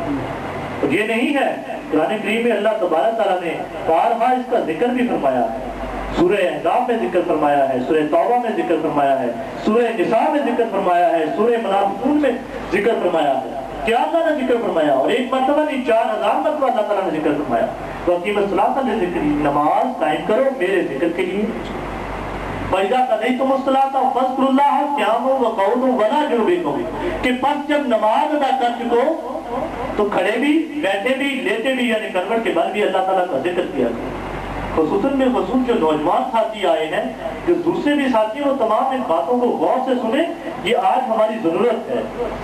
اور یہ نہیں ہے، قرآن کریم میں اللہ تبارک تعالیٰ نے بارہا اس کا ذکر بھی فرمایا ہے۔ سورہ احزاب میں ذکر فرمایا ہے، سورہ توبہ میں ذکر فرمایا ہے، سورہ نساء میں ذکر فرمایا ہے، سورہ منافقون میں ذکر فرمایا ہے۔ کیا اللہ نے ذکر فرمایا؟ اور ایک مرتبہ نہیں، 4000 مرتبہ اللہ تعالیٰ نے ذکر فرمایا۔ وَأَقِیمُوا الصَّلَاةَ لِذِکْرِی، نماز قائم کرو میرے ذکر کے لیے۔ وَإِذَا قَضَیْتُمُ الصَّلَاةَ فَاذْکُرُوا اللَّهَ قِیَامًا وَقُعُودًا وَعَلَىٰ جُنُوبِکُم، کہ پس جب نماز ادا کر چکو تو کھڑے بھی، بیٹھے بھی، لیٹے بھی، یعنی کروٹ کے بل بھی اللہ تعالیٰ کا ذکر کیا کرو۔ خصوصاً میں خصوص جو نوجوان ساتھی آئے ہیں، جو دوسرے بھی ساتھی، وہ تمام ان باتوں کو غور سے سنیں، یہ آج ہماری ضرورت ہے۔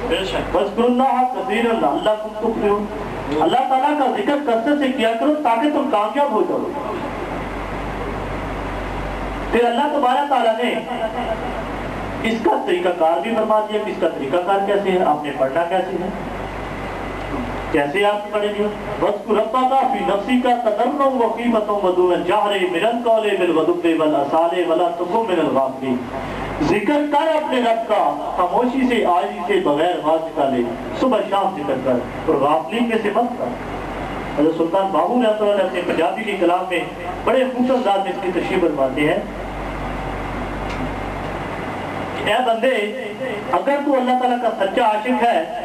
وَاذْکُرُوا اللَّهَ کَثِیرًا لَعَلَّکُم تُفْلِحُونَ، اللہ تعالیٰ کا ذکر کثرت سے کیا کرو تاکہ تم کامیاب ہو جاؤ۔ پھر اللہ تبارک تعالیٰ نے اس کا طریقہ کار بھی فرما دیا کہ اس کا طریقہ کار کیسے ہے، آپ نے پڑھنا کیسے ہے، کیسے آپ پڑھیں گے۔ وَاذْکُر رَبَّکَ فِی نَفْسِکَ تَضَرُّعًا وَخِیفَةً وَدُونَ الْجَہْرِ مِنَ الْقَوْلِ بِالْغُدُوِّ وَالْآصَالِ وَلَا تَکُن مِنَ الْغَافِلِینَ، ذکر کر اپنے رب کا خاموشی سے، عاجزی سے، بغیر آواز نکالے، صبح شام ذکر کر، اور غافلین میں سے مت کر۔ حضرت سلطان باہو رحمۃ اللہ علیہ اپنے پنجابی کے کلام میں بڑے خوبصورت انداز میں اس کی تشریح فرماتے ہیں کہ اے بندے، اگر تو اللہ تعالیٰ کا سچا عاشق ہے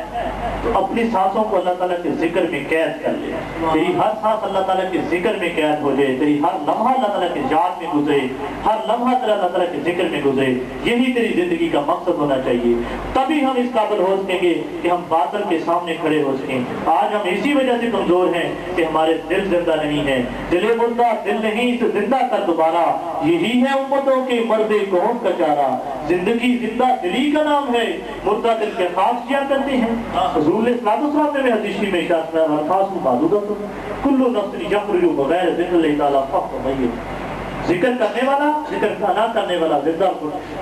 تو اپنی سانسوں کو اللہ تعالیٰ کے ذکر میں قید کر لے، تیری ہر سانس اللہ تعالیٰ کے ذکر میں قید ہو جائے، تیری ہر لمحہ اللہ تعالیٰ کے یاد میں گزرے، ہر لمحہ تیرا اللہ تعالیٰ کے ذکر میں گزرے۔ یہی تیری زندگی کا مقصد ہونا چاہیے، تبھی ہم اس قابل ہو سکیں گے کہ ہم باطل کے سامنے کھڑے ہو سکیں۔ آج ہم اسی وجہ سے کمزور ہیں کہ ہمارے دل زندہ نہیں ہے۔ دل مردہ دل نہیں تو زندہ کر دوبارہ، یہی ہے امتوں کے مرد قوم کا چارہ۔ زندگی زندہ دلی کا نام ہے، مردہ دل کے خاص کیا کرتے ہیں۔ حضور علیہ السلام نے حدیث میں ارشاد فرمایا الفاظ معدودۃ کل نفس یخرج بغیر ذکر اللہ تعالی فقط میت، ذکر کرنے والا، ذکر نہ کرنے والا زندہ۔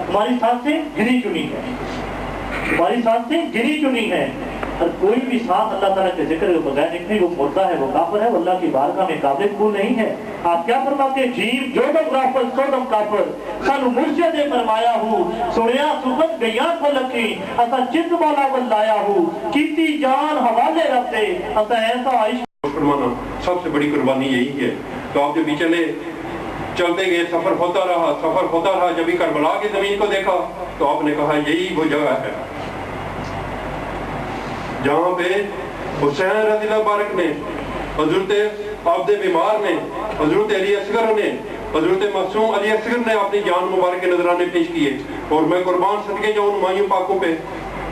ہماری سانسیں گنی چنی ہے، ہماری سانسیں گنی چنی ہے، اور کوئی بھی سانس اللہ تعالیٰ کے ذکر کے بغیر نکلی وہ مردہ ہے، وہ کافر ہے، وہ اللہ کی بارگاہ میں قابل قبول نہیں ہے۔ آپ کیا فرماتے ہیں؟ جھیم جو دم غافل سو دم کافر، سانو مرشد نے فرمایا ہوں، سنیا سبت گیاں کو لکی، اسا چند مولا بلایا ہوں، کیتی جان حوالے رب دے، اسا ایسا عشق فرمانا سب سے بڑی قربانی یہی ہے۔ تو آپ جب چلے چلتے گئے، سفر ہوتا رہا، جب ہی کربلا کی زمین کو دیکھا تو آپ نے کہا یہی وہ جگہ ہے جہاں پہ حسین رضی اللہ بارک نے، حضرت عبد بیمار نے، حضرت علی اصغر نے، حضرت معصوم علی اصغر نے اپنی جان مبارک کے نذرانے پیش کیے۔ اور میں قربان صدقے جاؤں مائیوں پاکوں پہ،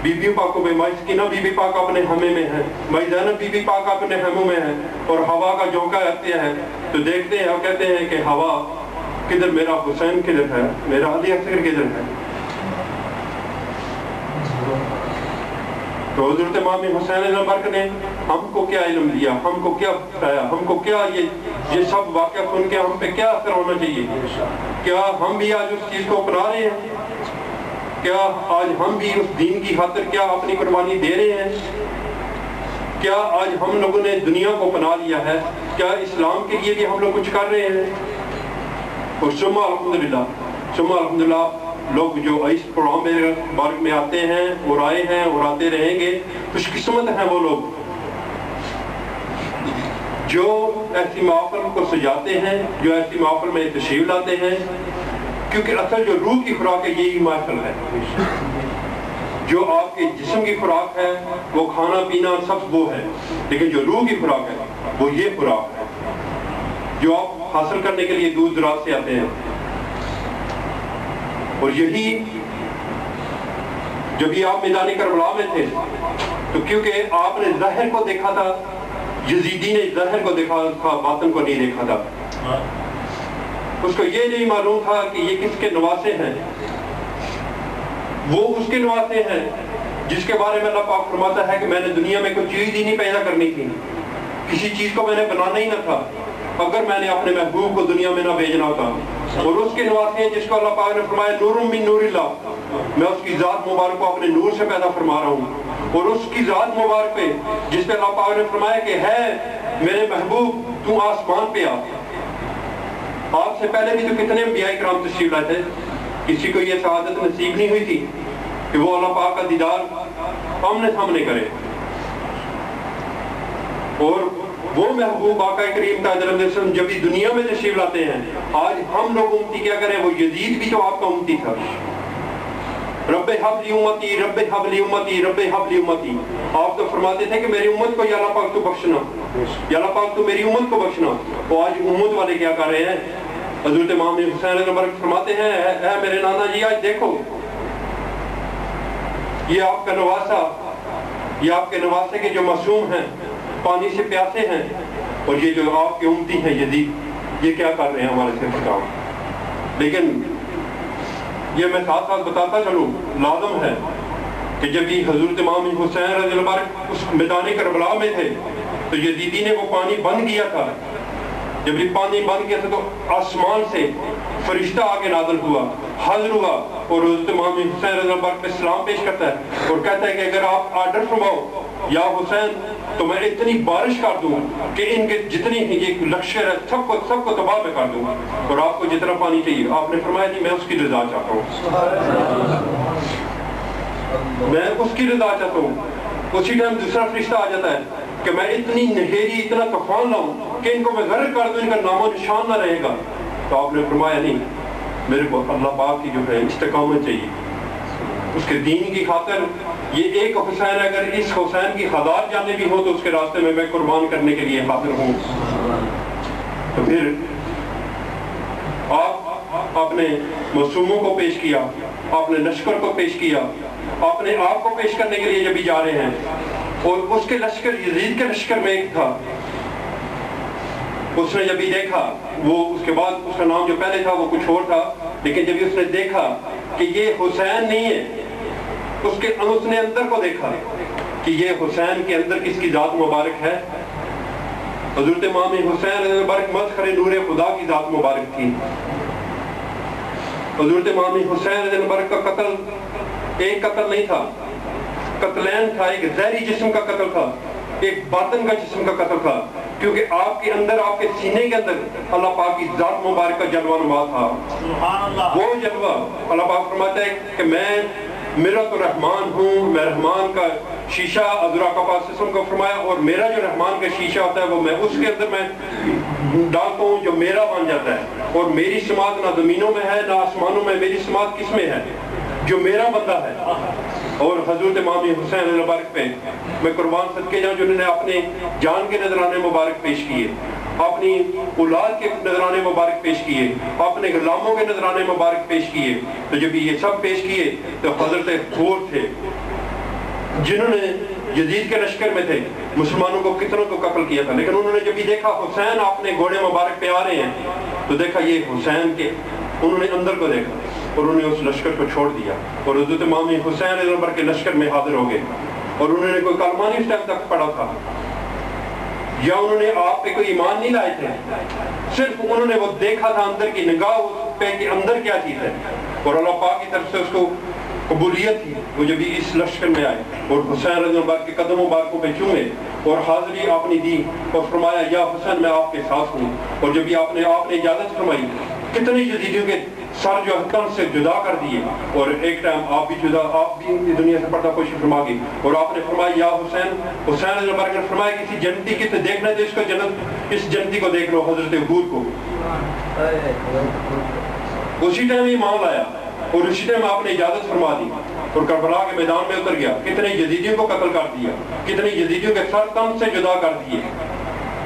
بیویوں پاکوں پہ، مائی سکینہ بی بی پاک اپنے ہمے میں ہے، مائی زینب بی بی پاک اپنے ہموں میں ہے، اور ہوا کا جھونکا آتے ہیں تو دیکھتے ہیں اور کہتے ہیں کہ ہوا کدھر، میرا حسین کدھر ہے، میرا علی اصغر کدھر ہے۔ تو حضرت امام حسین علیہ برک نے ہم کو کیا علم دیا، ہم کو کیا بتایا، ہم کو کیا یہ سب واقعہ سن کے ہم پہ کیا اثر ہونا چاہیے؟ کیا ہم بھی آج اس چیز کو اپنا رہے ہیں؟ کیا آج ہم بھی اس دین کی خاطر کیا اپنی قربانی دے رہے ہیں؟ کیا آج ہم لوگوں نے دنیا کو اپنا لیا ہے؟ کیا اسلام کے لیے بھی ہم لوگ کچھ کر رہے ہیں؟ اور ثم الحمدللہ لوگ جو اس پروگرام بارک میں آتے ہیں اور آئے ہیں اور آتے رہیں گے، خوش قسمت ہیں وہ لوگ جو ایسی محفل کو سجاتے ہیں، جو ایسی محفل میں تشریف لاتے ہیں، کیونکہ اصل جو روح کی خوراک ہے یہی محفل ہے۔ جو آپ کے جسم کی خوراک ہے وہ کھانا پینا سب وہ ہے، لیکن جو روح کی خوراک ہے وہ یہ خوراک ہے جو آپ حاصل کرنے کے لیے دور دراز سے آتے ہیں۔ اور یہی جب بھی آپ میدان کربلا میں تھے تو کیونکہ آپ نے ظاہر کو دیکھا تھا یزیدی نے ظاہر کو دیکھا تھا، باطن کو نہیں دیکھا تھا. اس کو یہ نہیں معلوم تھا کہ یہ کس کے نواسے ہیں. وہ اس کے نواسے ہیں جس کے بارے میں اللہ پاک فرماتا ہے کہ میں نے دنیا میں کوئی چیز ہی نہیں پیدا کرنی تھی، کسی چیز کو میں نے بنانا ہی نہ تھا اگر میں نے اپنے محبوب کو دنیا میں نہ بھیجنا ہوتا. اور اس کے نواسے ہیں جس کو اللہ پاک نے فرمایا نور من نور اللہ، میں اس کی ذات مبارک کو اپنے نور سے پیدا فرما رہا ہوں. اور اس کی ذات مبارک پہ جس پہ اللہ پاک نے فرمایا کہ ہے میرے محبوب تو آسمان پہ آ. آپ سے پہلے بھی تو کتنے انبیاء کرام تشریف لائے تھے، کسی کو یہ سعادت نصیب نہیں ہوئی تھی کہ وہ اللہ پاک کا دیدار آمنے سامنے کرے. اور وہ محبوب آقا کریم تاجر وسلم جب بھی دنیا میں تشریف لاتے ہیں، آج ہم لوگ امتی کیا کریں؟ وہ یزید بھی تو آپ کا امتی تھا. رب حب لی امتی، رب حب لی امتی، رب حب لی امتی. آپ تو فرماتے تھے کہ میری امت کو یا اللہ پاک تو بخشنا، یا اللہ پاک تو میری امت کو بخشنا. تو آج امت والے کیا کر رہے ہیں؟ حضرت امام حسین رضی اللہ عنہ فرماتے ہیں اے میرے نانا جی آج دیکھو یہ آپ کا نواسا، یہ آپ کے نواسے کے جو معصوم ہیں، پانی سے پیاسے ہیں، اور یہ جو آپ کے امتی ہیں یزید، یہ کیا کر رہے ہیں ہمارے سے بتاؤ. لیکن یہ میں ساتھ ساتھ بتاتا چلوں، لازم ہے کہ جب یہ حضرت امام حسین رضی اللہ عنہ اس میدان کربلا میں تھے تو یزیدی نے وہ پانی بند کیا تھا. جب یہ پانی بند کیا تھا تو آسمان سے فرشتہ آگے نازل ہوا، حاضر ہوا، اور حضرت امام حسین رضی اللہ عنہ پہ سلام پیش کرتا ہے اور کہتا ہے کہ اگر آپ آرڈر فرماؤ یا حسین تو میں اتنی بارش کر دوں کہ ان کے جتنی یہ لشکر ہے سب کو تباہ میں کر دوں، اور آپ کو جتنا پانی چاہیے. آپ نے فرمایا جی میں اس کی رضا چاہتا ہوں، میں اس کی رضا چاہتا ہوں. اسی ٹائم دوسرا فرشتہ آ جاتا ہے کہ میں اتنی نہیری اتنا طوفان لاؤں کہ ان کو میں غرق کر دوں، ان کا نام و نشان نہ رہے گا. تو آپ نے فرمایا نہیں، میرے کو اللہ پاک کی جو ہے استقامت چاہیے، اس کے دین کی خاطر. یہ ایک حسین ہے، اگر اس حسین کی 1000 جانیں بھی ہو تو اس کے راستے میں میں قربان کرنے کے لیے حاضر ہوں. تو پھر آپ نے معصوموں کو پیش کیا، آپ نے لشکر کو پیش کیا، آپ نے آپ کو پیش کرنے کے لیے جب بھی جا رہے ہیں. اور اس کے لشکر یزید کے لشکر میں ایک تھا، اس نے جب بھی دیکھا، وہ اس کے بعد اس کا نام جو پہلے تھا وہ کچھ اور تھا، لیکن جب اس نے دیکھا کہ یہ حسین نہیں ہے، اس نے اندر کو دیکھا کہ یہ حسین کے اندر کس کی ذات مبارک ہے. حضرت امام حسین رضی اللہ عنہ مظہر نور خدا کی ذات مبارک تھی. حضرت امام حسین رضی اللہ عنہ کا قتل ایک قتل نہیں تھا، قتلین تھا. ایک ظاہری جسم کا قتل تھا، ایک باطن کا جسم کا قتل تھا، کیونکہ آپ کے اندر، آپ کے سینے کے اندر اللہ پاک کی ذات مبارک کا جلوہ نما تھا. وہ جلوہ اللہ پاک فرماتا ہے کہ میں مرت الرحمان ہوں، میں رحمان کا شیشہ. حضرت پاک کو فرمایا اور میرا جو رحمان کا شیشہ ہوتا ہے وہ میں اس کے اندر میں ڈالتا ہوں جو میرا بن جاتا ہے. اور میری سماعت نہ زمینوں میں ہے نہ آسمانوں میں، میری سماعت کس میں ہے؟ جو میرا بندہ ہے. اور حضرت امام حسین رضی اللہ عنہ پہ میں قربان صدقے جاؤں جنہوں نے اپنے جان کے نذرانے مبارک پیش کیے، اپنی اولاد کے نذرانے مبارک پیش کیے، اپنے غلاموں کے نذرانے مبارک پیش کیے. تو جب یہ سب پیش کیے تو حضرت خور تھے جنہوں نے یزید کے لشکر میں تھے، مسلمانوں کو کتنوں کو قتل کیا تھا، لیکن انہوں نے جب یہ دیکھا حسین اپنے گھوڑے مبارک پہ آ رہے ہیں تو دیکھا یہ حسین کے، انہوں نے اندر کو دیکھا اور انہوں نے اس لشکر کو چھوڑ دیا اور حضرت امام حسین رضی اللہ عنہ کے لشکر میں حاضر ہو گئے. اور انہوں نے کوئی کلمہ نہیں اس ٹائم تک پڑھا تھا، یا انہوں نے آپ پہ کوئی ایمان نہیں لائے تھے، صرف انہوں نے وہ دیکھا تھا اندر کی نگاہ پہ کہ اندر کیا چیز ہے، اور اللہ پاک کی طرف سے اس کو قبولیت تھی. وہ جب اس لشکر میں آئے اور حسین رضی اللہ عنہ کے قدم مبارکوں پہ چومے اور حاضری آپ نے دی اور فرمایا یا حسین میں آپ کے ساتھ ہوں. اور جب یہ آپ نے اجازت فرمائی، کتنے یزیدیوں کے سر جو تن سے جدا کر دیے، اور ایک ٹائم آپ بھی دنیا سے پردہ پوشی فرما گئی. اور آپ نے فرمایا یا حسین رضی اللہ عنہ نے فرمایا کسی جنتی کی تو دیکھنا تھا، اس کو جنت، اس جنتی کو دیکھ لو، حضرت حور کو. اسی ٹائم ایمان لایا اور اسی ٹائم آپ نے اجازت فرما دی اور کربلا کے میدان میں اتر گیا. کتنے یزیدیوں کو قتل کر دیا، کتنے یزیدیوں کے سر تن سے جدا کر دیے.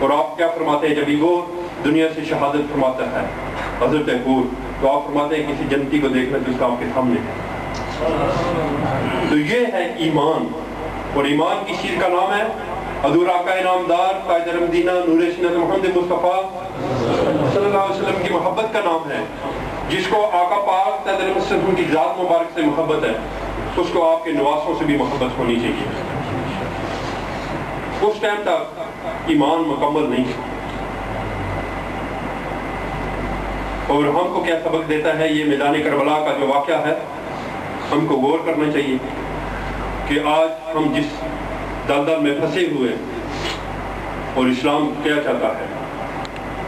اور آپ کیا فرماتے ہیں جب وہ دنیا سے شہادت فرماتا ہے حضرت حور، تو آپ فرماتے ہیں کسی جنتی کو دیکھنا جس کا آپ کے سامنے ہے. تو یہ ہے ایمان، اور ایمان کس چیز کا نام ہے؟ حضور آقا انعامدار قائد مدینہ نور سینت محمد مصطفیٰ صلی اللہ علیہ وسلم کی محبت کا نام ہے. جس کو آقا پاک قائد وسلم کی ذات مبارک سے محبت ہے اس کو آپ کے نواسوں سے بھی محبت ہونی چاہیے. اس ٹائم تک ایمان مکمل نہیں. اور ہم کو کیا سبق دیتا ہے یہ میدان کربلا کا جو واقعہ ہے, ہم کو غور کرنا چاہیے کہ آج ہم جس دلدل میں پھنسے ہوئے اور اسلام کیا چاہتا ہے,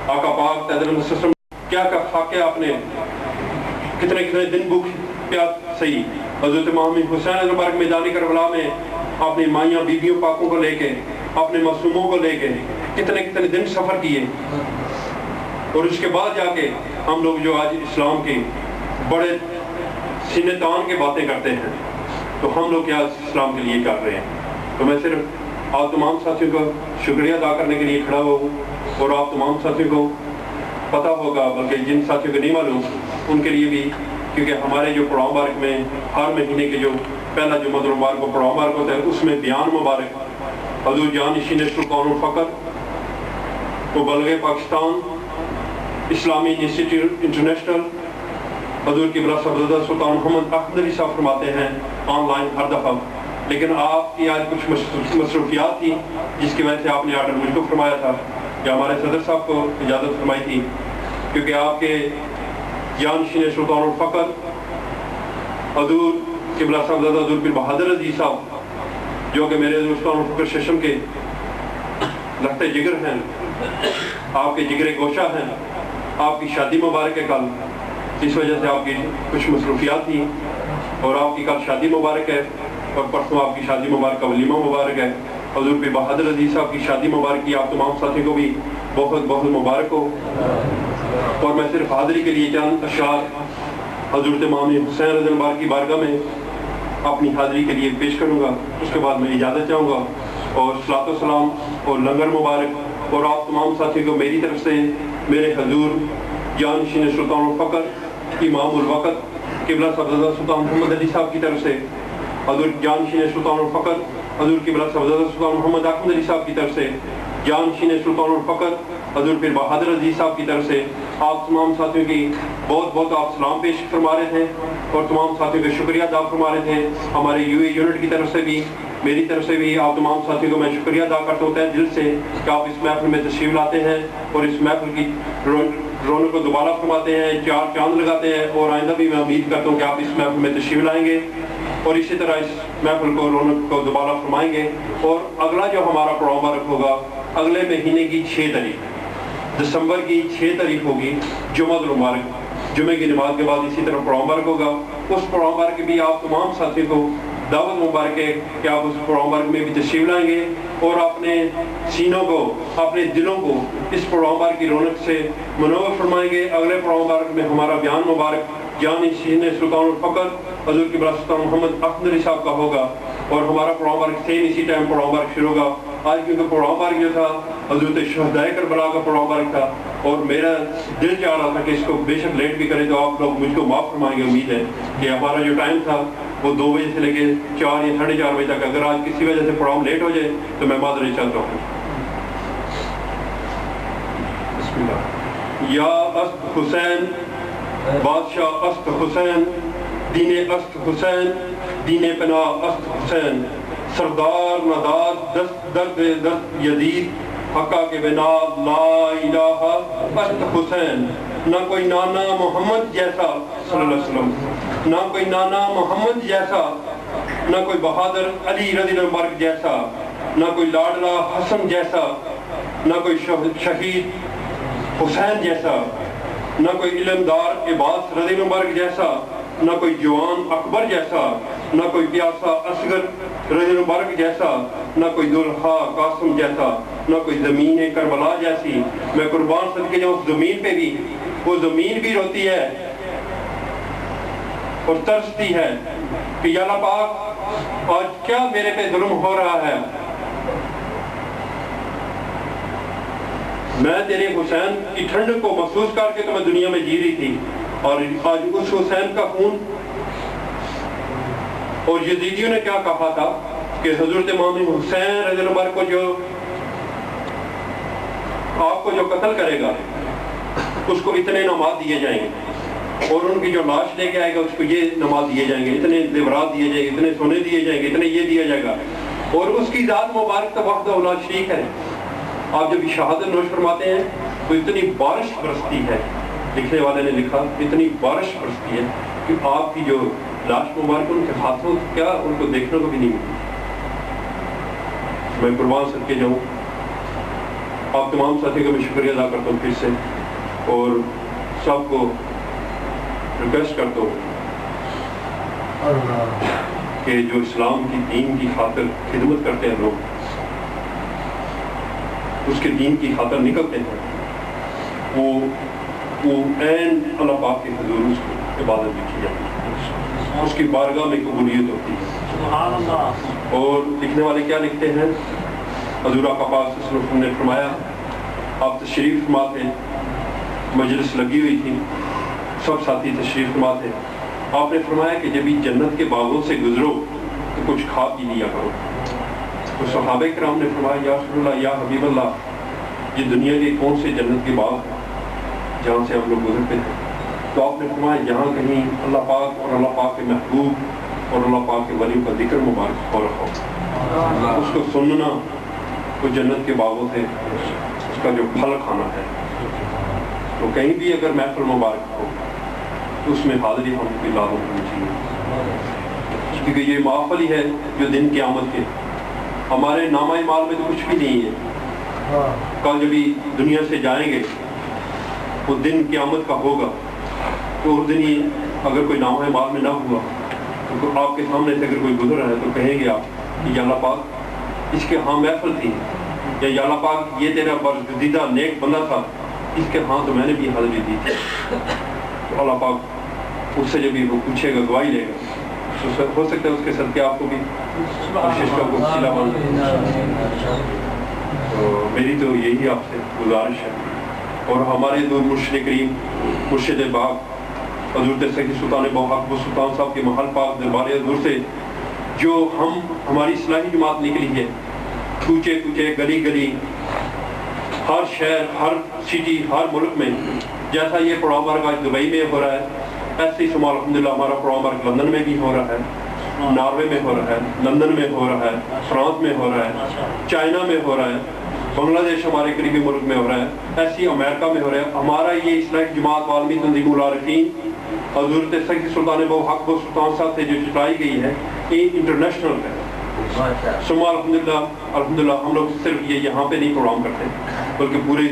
آقا پاک قائد وسلم کیا خاکے آپ نے کتنے دن بھوک پیاس سہی. حضرت امام حسین مبارک میدان کربلا میں اپنی مائیاں بیویوں پاکوں کو لے کے اپنے معصوموں کو لے کے کتنے دن سفر کیے, اور اس کے بعد جا کے ہم لوگ جو آج اسلام کی بڑے سینے تان کے باتیں کرتے ہیں تو ہم لوگ کیا اسلام کے لیے کر رہے ہیں. تو میں صرف آپ تمام ساتھیوں کا شکریہ ادا کرنے کے لیے کھڑا ہوں, اور آپ تمام ساتھیوں کو پتہ ہوگا, بلکہ جن ساتھیوں کو نہیں معلوم ان کے لیے بھی, کیونکہ ہمارے جو پڑاؤ مبارک میں ہر مہینے کے جو پہلا جمعہ مبارک کو پڑاؤ مبارک ہوتا ہے اس میں بیان مبارک حضور جانشین سلطان الفقر مبلغ پاکستان اسلامی انسٹیٹیوٹ انٹرنیشنل حضور قبلہ صاحبزادہ سلطان محمد احمد علی صاحب فرماتے ہیں آن لائن ہر دفعہ, لیکن آپ کی آج کچھ مصروفیات تھی جس کی وجہ سے آپ نے آرڈر مجھ کو فرمایا تھا یا ہمارے صدر صاحب کو اجازت فرمائی تھی, کیونکہ آپ کے جانشین سلطان الفقر حضور قبلہ صاحبزادہ حضور پیر بہادر عزیز صاحب جو کہ میرے حضور سلطان الفقر ششم کے لخت جگر ہیں, آپ کے جگر گوشہ ہیں, آپ کی شادی مبارک ہے کل, اس وجہ سے آپ کی کچھ مصروفیات تھیں, اور آپ کی کل شادی مبارک ہے اور پرسوں آپ کی شادی مبارک کا ولیمہ مبارک ہے. حضور پیر بہادر عزیز صاحب کی شادی مبارک کی آپ تمام ساتھی کو بھی بہت بہت مبارک ہو. اور میں صرف حاضری کے لیے چند اشعار حضرت امام حسین رضی اللہ عنہ کی بارگاہ میں اپنی حاضری کے لیے پیش کروں گا, اس کے بعد میں اجازت چاہوں گا, اور صلاۃ و سلام اور لنگر مبارک اور آپ تمام ساتھی کو میری طرف سے میرے حضور جانشین سلطان الفقر امام الوقت قبلہ صاحبزادہ سلطان محمد علی صاحب کی طرف سے, حضور جانشین سلطان الفقر حضور قبلہ صاحبزادہ سلطان محمد احمد علی صاحب کی طرف سے, جانشین سلطان الفقر حضور پیر بہادر عزیز صاحب کی طرف سے آپ تمام ساتھیوں کی بہت بہت آپ سلام پیش فرما رہے تھے, اور تمام ساتھیوں کا شکریہ ادا فرما رہے تھے. ہمارے یو اے یونٹ کی طرف سے بھی میری طرف سے بھی آپ تمام ساتھیوں کو میں شکریہ ادا کرتا ہوں دل سے کہ آپ اس محفل میں تشریف لاتے ہیں اور اس محفل کی رونق کو دوبارہ فرماتے ہیں, چار چاند لگاتے ہیں, اور آئندہ بھی میں امید کرتا ہوں کہ آپ اس محفل میں تشریف لائیں گے اور اسی طرح اس محفل کو رونق کو دوبارہ فرمائیں گے. اور اگلا جو ہمارا پروگرام مبارک ہوگا اگلے مہینے کی 6 تاریخ دسمبر کی 6 تاریخ ہوگی, جمعہ المبارک, جمعے کی نماز کے بعد اسی طرح پروگرام مبارک ہوگا. اس پروگرام مبارک کی بھی آپ تمام ساتھیوں کو دعوت مبارک ہے کہ آپ اس پروگرام مبارک میں بھی تشریف لائیں گے اور اپنے سینوں کو اپنے دلوں کو اس پروگرام مبارک کی رونق سے منور فرمائیں گے. اگلے پروگرام مبارک میں ہمارا بیان مبارک جانشین سلطان الفقر حضور قبلہ سلطان محمد احمد علی صاحب کا ہوگا, اور ہمارا پروگرام مبارک سیم اسی ٹائم پروگرام مبارک شروع ہوگا. آج کیونکہ پروگرام مبارک جو تھا حضرت شہدائے کربلا کا پروگرام مبارک تھا, اور میرا دل چاہ رہا تھا کہ اس کو بے شک لیٹ بھی کریں تو آپ لوگ مجھ کو معاف فرمائیں گے. امید ہے کہ ہمارا جو ٹائم تھا وہ 2 بجے سے لے کے 4 یا 4:30 بجے تک, اگر آج کسی وجہ سے پروگرام لیٹ ہو جائے تو میں معذرت چاہتا ہوں. بسم اللہ. یا است حسین بادشاہ است حسین, دین است حسین, دین پناہ است حسین, سردار نداد دست درد دست یزید, حقا کے بنا لا الہ است حسین. نہ کوئی نانا محمد جیسا صلی اللہ علیہ وسلم, نہ کوئی نانا محمد جیسا, نہ کوئی بہادر علی رضی اللہ عنہ جیسا, نہ کوئی لاڈلا حسن جیسا, نہ کوئی شہید حسین جیسا, نہ کوئی علمدار عباس رضی اللہ عنہ جیسا, نہ کوئی جوان اکبر جیسا, نہ کوئی پیاسا اصغر رضی اللہ عنہ جیسا, نہ کوئی دلہا قاسم جیسا, نہ کوئی زمین کربلا جیسی. میں قربان صدقے جاؤں اس زمین پہ بھی, وہ زمین بھی روتی ہے اور ترستی ہے کہ یا اللہ پاک آج کیا میرے پہ ظلم ہو رہا ہے. میں تیرے حسین کی ٹھنڈ کو محسوس کر کے تو میں دنیا میں جی رہی تھی, اور آج اس حسین کا خون. اور یزیدیوں نے کیا کہا تھا کہ حضرت امام حسین رضی اللہ عنہ کو جو آپ کو جو قتل کرے گا اس کو اتنے نماز دیے جائیں گے، اور ان کی جو لاش لے کے آئے گا اس کو یہ نماز دیے جائیں گے، اتنے زیورات دیے جائیں گے، اتنے سونے دیے جائیں گے، اتنے یہ دیا جائے گا، اور اس کی ذات مبارک تو وحدہ لا شریک ہے۔ آپ جب شہادت نوش فرماتے ہیں تو اتنی بارش برستی ہے، لکھنے والے نے لکھا اتنی بارش برستی ہے کہ آپ کی جو لاش مبارک ان کے ہاتھوں کیا ان کو دیکھنے کو بھی نہیں ملتی۔ میں قربان صدقے جاؤں، آپ تمام ساتھی کا میں شکریہ ادا کرتا ہوں پھر سے، اور سب کو ریکویسٹ کرتا ہوں کہ جو اسلام کی دین کی خاطر خدمت کرتے ہیں لوگ، اس کے دین کی خاطر نکلتے ہیں، وہ عین اللہ پاک کے حضور اس کو عبادت بھی کی جاتی ہے، اس کی بارگاہ میں قبولیت ہوتی ہے۔ سبحان اللہ۔ اور لکھنے والے کیا لکھتے ہیں؟ حضور آقا پاک صلی اللہ علیہ وسلم نے فرمایا، آپ تشریف فرما تھے، مجلس لگی ہوئی تھی، سب ساتھی تشریف فرما تھے، آپ نے فرمایا کہ جب یہ جنت کے باغوں سے گزرو تو کچھ کھا پی لیا کرو۔ تو صحابہ کرام نے فرمایا، یا رسول اللہ، یا حبیب اللہ، یہ دنیا کے کون سے جنت کے باغ جہاں سے ہم لوگ گزرتے ہیں؟ تو آپ نے فرمایا، جہاں کہیں اللہ پاک اور اللہ پاک کے محبوب اور اللہ پاک کے ولی کا ذکر مبارک ہو رہا ہو، اس کو سننا، وہ جنت کے باغوں سے اس کا جو پھل کھانا ہے۔ تو کہیں بھی اگر محفل مبارک ہو تو اس میں حاضری ہم کی لازم ہونی چاہیے، کیونکہ یہ محفل ہی ہے جو دن قیامت کے، ہمارے نامہ اعمال میں تو کچھ بھی نہیں ہے۔ کل جب بھی دنیا سے جائیں گے وہ دن قیامت کا ہوگا، تو اس دن یہ اگر کوئی نامہ اعمال میں نہ ہوا تو آپ کے سامنے سے اگر کوئی گزر رہا ہے تو کہیں گے آپ کہ یا اللہ پاک اس کے ہاں محفل تھی، یا اللہ پاک یہ تیرا برگزیدہ نیک بندہ تھا، اس کے ہاں تو میں نے بھی حاضری دی تھی۔ تو اللہ پاک اس سے جب بھی وہ پوچھے گا، گواہی لے گا، تو ہو سکتا ہے اس کے صدقے آپ کو بھی کوشش کا وسیلہ بن جائے۔ تو میری تو یہی آپ سے گزارش ہے، اور ہمارے دور مرشد کریم مرشد باغ حضرت سید سلطان بوحق و سلطان صاحب کے محل پاک دربار حضور سے جو ہماری اصلاحی جماعت نکلی ہے، کوچے کوچے گلی گلی، ہر شہر، ہر سٹی، ہر ملک میں، جیسا یہ پروگرام ورک آج دبئی میں ہو رہا ہے، ایسے ہی شمال الحمدللہ ہمارا پروگرام ورک لندن میں بھی ہو رہا ہے، ناروے میں ہو رہا ہے، لندن میں ہو رہا ہے، فرانس میں ہو رہا ہے، چائنا میں ہو رہا ہے، بنگلہ دیش ہمارے قریبی ملک میں ہو رہا ہے، ایسی امریکہ میں ہو رہا ہے۔ ہمارا یہ اصلاحی جماعت عالمی تنظیم العارفین حضرت سید سلطان بوحق و سلطان صاحب سے جو چلائی گئی ہے، یہ انٹرنیشنل ہے۔ شمال الحمدللہ ہم لوگ صرف یہ یہاں پہ نہیں پروگرام کرتے بلکہ پوری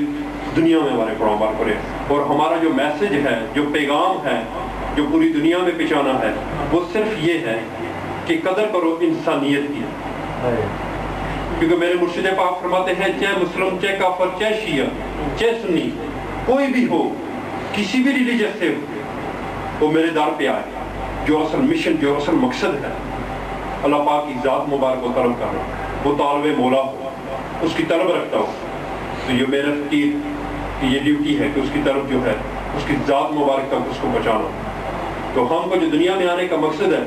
دنیا میں ہمارے پروگرام بار کرے، اور ہمارا جو میسج ہے، جو پیغام ہے، جو پوری دنیا میں پہنچانا ہے، وہ صرف یہ ہے کہ قدر کرو انسانیت کی، کیونکہ میرے مرشد پاک فرماتے ہیں، چاہے مسلم، چاہے کافر، چاہے شیعہ، چاہے سنی، کوئی بھی ہو، کسی بھی ریلیجس سے ہو، وہ میرے در پہ آئے، جو اصل مشن، جو اصل مقصد ہے اللہ پاک کی ذات مبارک کو طلب کرنا، وہ طالب مولا ہو، اس کی طلب رکھتا ہو، تو یہ میرا فقیر کی یہ ڈیوٹی ہے کہ اس کی طرف جو ہے اس کی ذات مبارک تک اس کو پہنچانا۔ تو ہم کو جو دنیا میں آنے کا مقصد ہے،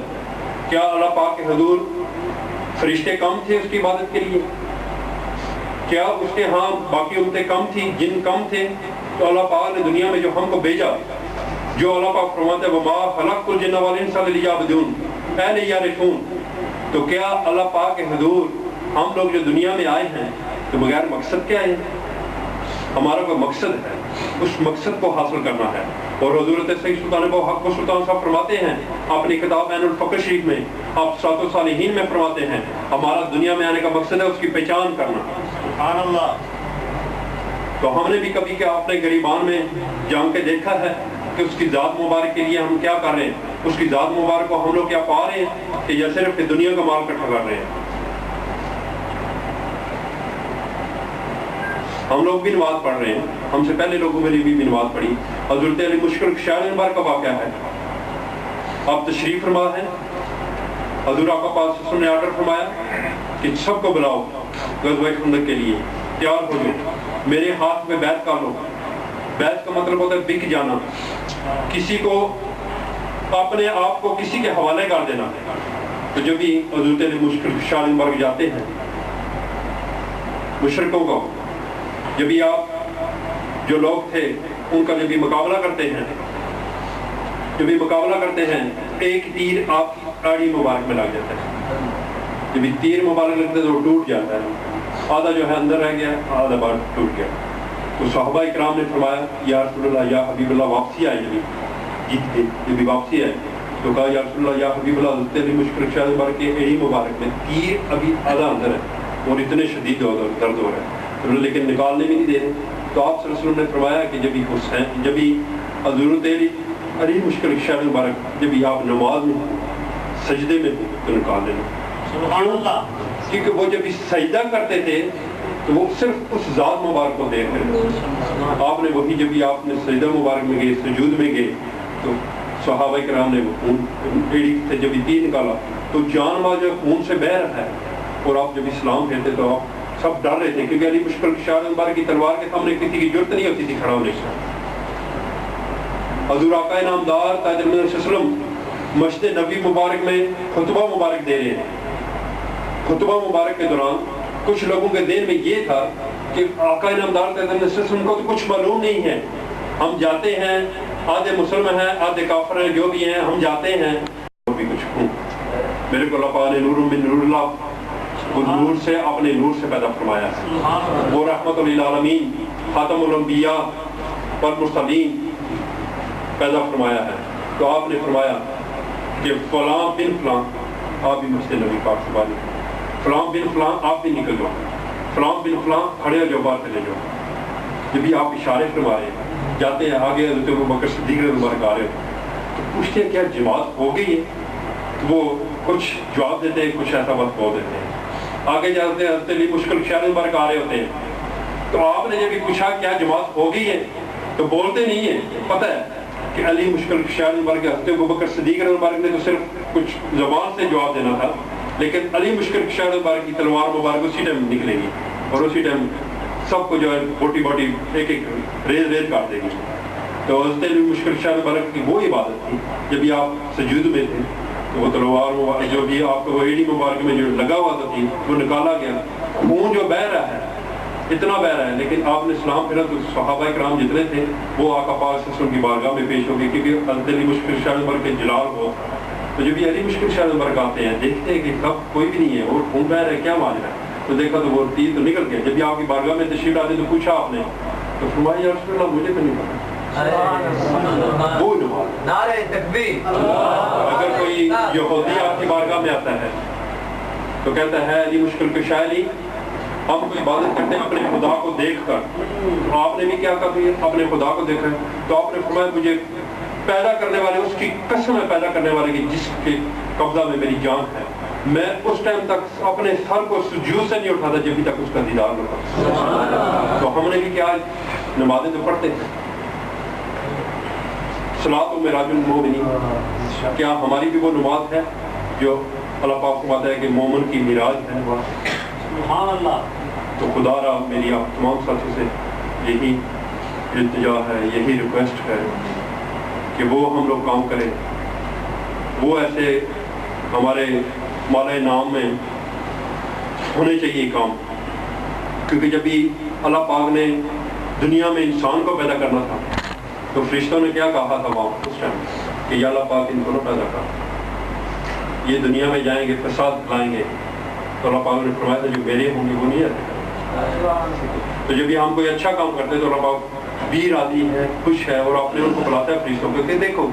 کیا اللہ پاک کے حضور فرشتے کم تھے اس کی عبادت کے لیے؟ کیا اس کے ہاں باقی امتیں کم تھی، جن کم تھے؟ تو اللہ پاک نے دنیا میں جو ہم کو بھیجا، جو اللہ پاک فرماتا ہے وَمَا خَلَقْتُ الْجِنَّ وَالْإِنسَ إِلَّا لِيَعْبُدُونِ، اے لِيَعْرِفُونَ، تو کیا اللہ پاک کے حضور ہم لوگ جو دنیا میں آئے ہیں تو بغیر مقصد کیا ہے؟ ہمارا کوئی مقصد ہے، اس مقصد کو حاصل کرنا ہے۔ اور حضرت سید سلطان بوحق و سلطان صاحب فرماتے ہیں اپنی کتاب عین الفقر شریف میں، آپ صراط الصالحین میں فرماتے ہیں، ہمارا دنیا میں آنے کا مقصد ہے اس کی پہچان کرنا۔ سبحان اللہ۔ تو ہم نے بھی کبھی کیا اپنے گریبان میں جان کے دیکھا ہے کہ اس کی ذات مبارک کے لیے ہم کیا کر رہے ہیں؟ اس کی ذات مبارک کو ہم لوگ کیا پا رہے ہیں کہ یا صرف دنیا کا مال اکٹھا کر رہے ہیں؟ ہم لوگ بھی نماز پڑھ رہے ہیں، ہم سے پہلے لوگوں نے بھی نماز پڑھی۔ حضرت علی مشکل شاعر انبار کا واقعہ ہے، آپ تشریف فرما ہے، حضور آقا پاک صلی اللہ علیہ وسلم نے آرڈر فرمایا کہ سب کو بلاؤ غزوہ خندق کے لیے، تیار ہو جاؤ، میرے ہاتھ میں بیعت کر لو۔ بیعت کا مطلب ہوتا ہے بک جانا، کسی کو اپنے آپ کو کسی کے حوالے کر دینا، تو جب بھی حضور تیرے مشکل شان مبارک جاتے ہیں مشرکوں کو، جب بھی آپ جو لوگ تھے ان کا جب بھی مقابلہ کرتے ہیں، جب بھی مقابلہ کرتے ہیں ایک تیر آپ کی آڑی مبارک میں لگ جاتا ہے، جب بھی تیر مبارک لگتا ہے تو وہ ٹوٹ جاتا ہے، آدھا جو ہے اندر رہ گیا، آدھا بار ٹوٹ گیا۔ تو صحابہ اکرام نے فرمایا یا رسول اللہ یا حبیب اللہ، واپسی آئے جب جیت کے، جب بھی واپسی آئے تو کہا یا رسول اللہ یا حبیب اللہ، تیری مشکل شان مبارک کے ایڑی مبارک میں تیر ابھی آدھا اندر ہے اور اتنے شدید درد ہو رہا ہے، لیکن نکالنے بھی نہیں دے رہے۔ تو آپ صلی اللہ علیہ وسلم نے فرمایا کہ جب بھی حسین، جب بھی حضور تیری اری مشکل شان مبارک، جب بھی آپ نماز میں سجدے میں تو نکال لینا، سبحان اللہ، کیونکہ وہ جب سجدہ کرتے تھے تو وہ صرف اس ذات مبارک کو دیکھ رہے تھے۔ آپ نے وہی جب بھی آپ نے سجدہ مبارک میں گئے، سجود میں گئے، تو صحابہ کرام نے وہ خون ایڑی سے جب تیر نکالا تو جان مال جو خون سے بہہ رہا ہے، اور آپ جب اسلام پھیرتے تو آپ سب ڈر رہے تھے، کیونکہ علی مشکل شان مبارک کی تلوار کے سامنے کسی کی ضرورت نہیں ہوتی تھی کھڑا ہونے سے۔ حضور آقا انعامدار تاجر مدینہ صلی اللہ علیہ وسلم مسجد نبی مبارک میں خطبہ مبارک دے رہے ہیں۔ خطبہ مبارک کے دوران کچھ لوگوں کے دین میں یہ تھا کہ آقا انعامدار تاجر مدینہ صلی اللہ علیہ وسلم کو تو کچھ معلوم نہیں ہے، ہم جاتے ہیں، آدھے مسلم ہیں آدھے کافر ہیں، جو بھی ہیں ہم جاتے ہیں، وہ بھی کچھ ہوں۔ میرے کو اللہ پاک نے نور من نور اللہ، وہ نور سے اپنے نور سے پیدا فرمایا ہے، وہ رحمت للعالمین خاتم الانبیاء والمرسلین پیدا فرمایا ہے۔ تو آپ نے فرمایا کہ فلاں بن فلاں آپ بھی مسجد نبی پاک سے باہر، فلاں بن فلاں آپ بھی نکل جاؤ، فلاں بن فلاں کھڑے ہو جاؤ، باہر چلے جاؤ۔ جب بھی آپ اشارے فرمائے جاتے ہیں، آگے حضرت ابوبکر صدیق رضی اللہ عنہ آ رہے ہو تو پوچھتے ہیں کیا جماعت ہو گئی ہے؟ تو وہ کچھ جواب دیتے ہیں، کچھ ایسا وقت بول دیتے ہیں۔ آگے جاتے ہیں، حضرت علی مشکل شان مبارک آ رہے ہوتے ہیں، تو آپ نے جب پوچھا کیا جماعت ہو گئی ہے تو بولتے نہیں ہیں، پتہ ہے کہ علی مشکل شان مبارک، حضرت ابوبکر صدیق رضی اللہ عنہ نے تو صرف کچھ زبان سے جواب دینا تھا، لیکن علی مشکل شان مبارک کی تلوار مبارک اسی ٹائم نکلے گی اور اسی ٹائم سب کو جو ہے بوٹی بوٹی ایک ایک ریز ریز کاٹ دے گی۔ تو حضرت علی مشکل شان مبارک کی وہ عبادت تھی، جب آپ سجود میں تھے تو وہ تلوار مبارک جو بھی آپ کو وہ ایڑی مبارک میں جو لگا ہوا تھا وہ نکالا گیا، خون جو بہہ رہا ہے اتنا بہہ رہا ہے، لیکن آپ نے اسلام پھیرا تو صحابہ کرام جتنے تھے وہ آقا پاک صلی اللہ علیہ وسلم کی بارگاہ میں پیش ہو گئے، کیونکہ حضرت علی مشکل شان مبارک کے جلال بہت تھا۔ تو جب یہ علی مشکل شان مبارک آتے ہیں، دیکھتے ہیں کہ سب کوئی بھی نہیں ہے اور خون بہہ رہا ہے، کیا ماجرا ہے؟ تو دیکھا تو وہ تیر تو نکل گیا۔ جب بھی آپ کی بارگاہ میں تشریف لاتے تو پوچھا آپ نے تو فرمایا یا رسول اللہ مجھے تو نہیں پتا، وہ نماز نعرہ تکبیر۔ اگر کوئی یہودی آپ کی بارگاہ میں آتا ہے تو کہتا ہے علی مشکل کشا علی، ہم کوئی عبادت کرتے ہیں اپنے خدا کو دیکھ کر، تو آپ نے بھی کیا کہا اپنے خدا کو دیکھا ہے؟ تو آپ نے فرمایا مجھے پیدا کرنے والے اس کی قسم ہے، پیدا کرنے والے کی جس کے قبضہ میں میری جان ہے، میں اس ٹائم تک اپنے سر کو سجود سے نہیں اٹھاتا جب تک اس کا دیدار نہ ہوتا۔ تو ہم نے بھی کیا نمازیں تو پڑھتے ہیں، صلاۃ و معراج المومنین، کیا ہماری بھی وہ نماز ہے جو اللہ پاک فرماتا ہے کہ مومن کی معراج ہے؟ سبحان اللہ۔ تو خدا را میری آپ تمام ساتھیوں سے یہی التجا ہے، یہی ریکویسٹ ہے کہ وہ ہم لوگ کام کریں، وہ ایسے ہمارے مالے نام میں ہونے چاہیے کام، کیونکہ جب بھی اللہ پاک نے دنیا میں انسان کو پیدا کرنا تھا تو فرشتوں نے کیا کہا تھا وہاں اس ٹائم کہ یا اللہ پاک ان کو نہ پیدا کر، یہ دنیا میں جائیں گے فساد پھیلائیں گے، تو اللہ پاک نے فرمایا تھا جو میرے ہوں گے وہ نہیں آتے۔ تو جب بھی ہم کوئی اچھا کام کرتے تو اللہ پاک بھی راضی ہے، خوش ہے، اور اپنے ان کو بلاتا ہے فرشتوں کو کہ دیکھو،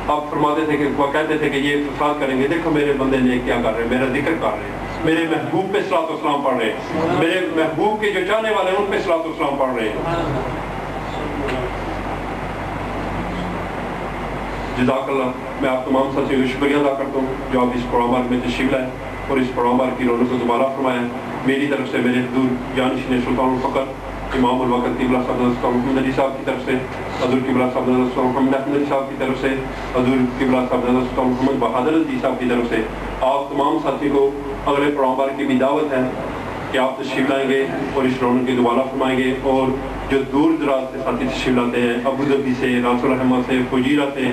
آپ فرماتے تھے کہ وہ کہتے تھے کہ یہ فساد کریں گے، دیکھو میرے بندے نے کیا کر رہے ہیں، میرا ذکر کر رہے ہیں، میرے محبوب پہ صلاۃ و سلام پڑھ رہے ہیں، میرے محبوب کے جو چاہنے والے ہیں ان پہ صلاۃ و سلام پڑھ رہے ہیں۔ جزاک اللہ۔ میں آپ تمام ساتھیوں کا شکریہ ادا کرتا ہوں جو آپ اس پروگرام میں تشریف لائے اور اس پروگرام کی رونق کو دوبارہ فرمایا۔ میری طرف سے میرے حضور جانشین سلطان الفقر امام الوقت قبلہ صاحب محمد علی صاحب کی طرف سے، حضور قبلہ صاحب محمد احمد علی صاحب کی طرف سے، حضور قبلہ صاحب محمد بہادر علی صاحب کی طرف سے آپ تمام ساتھی کو اگلے پروگرام کی بھی دعوت ہے کہ آپ تشریف لائیں گے اور اس رونق کی دوبارہ فرمائیں گے، اور جو دور دراز سے ساتھی تشریف لاتے ہیں ابو ظبی سے، راس الرحمہ سے، فجیرہ سے،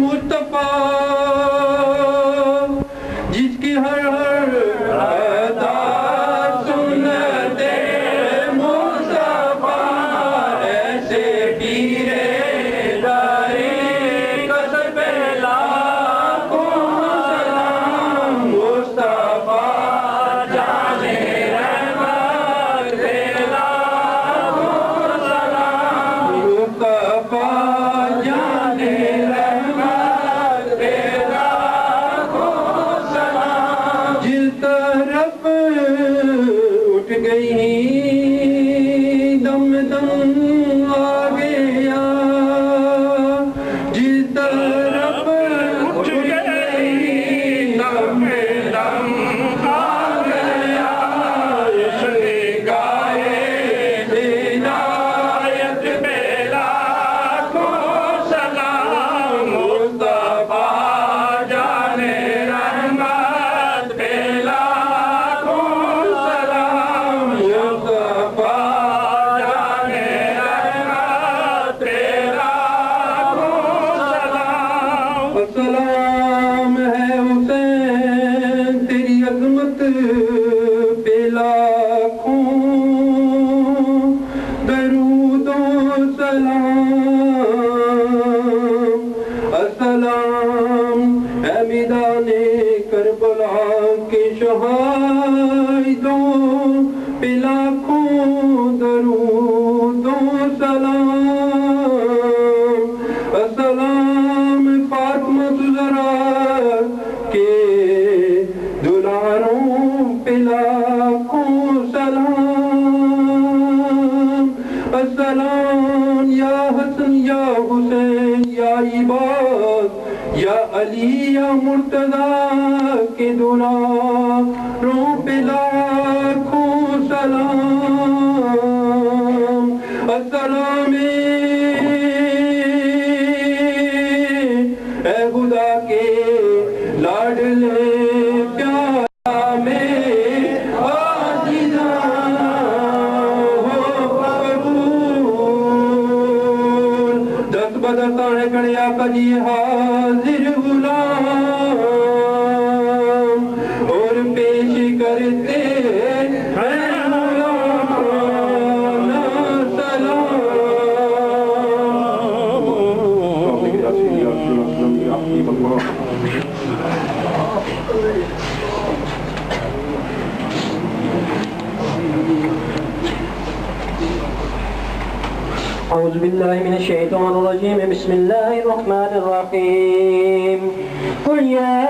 مصطفیٰ جس کی ہر ہر ادا سنت مصطفیٰ ایسے پیر داری قصر پہ لاکھوں سلام مصطفیٰ جانے رحمت پہ لاکھوں سلام مصطفیٰ جانے رحمت پہ لاکھوں سلام جس طرف اٹھ گئی دم دم آ گیا جس طرف اٹھ گئی دم دم آ گیا اس نگاہ عنایت پہ لاکھوں سلام مصطفیٰ جانے رحمت پہ لاکھوں سلام مصطفیٰ جانے رحمت پہ لاکھوں سلام السلام ہے حسین تیری عظمت پہ لاکھوں درود و سلام السلام ہے میدان کربلا کے شہیدوں پہ لاکھوں درود و سلام السلام فاطمہ زہرا کے دلاروں پہ لاکھوں سلام السلام یا حسن یا حسین یا عباد یا علی یا مرتضیٰ کے دلاروں پہ لاکھوں سلام السلام اے خدا کے لاڈلے پیارا میں عاجزاں ہو قبول دست بدست آنے کھڑے آقا جی حاضر غلام اور پیش کرتے ہیں مولانا سلام أعوذ بالله من الشيطان الرجيم بسم الله الرحمن الرحيم قل يا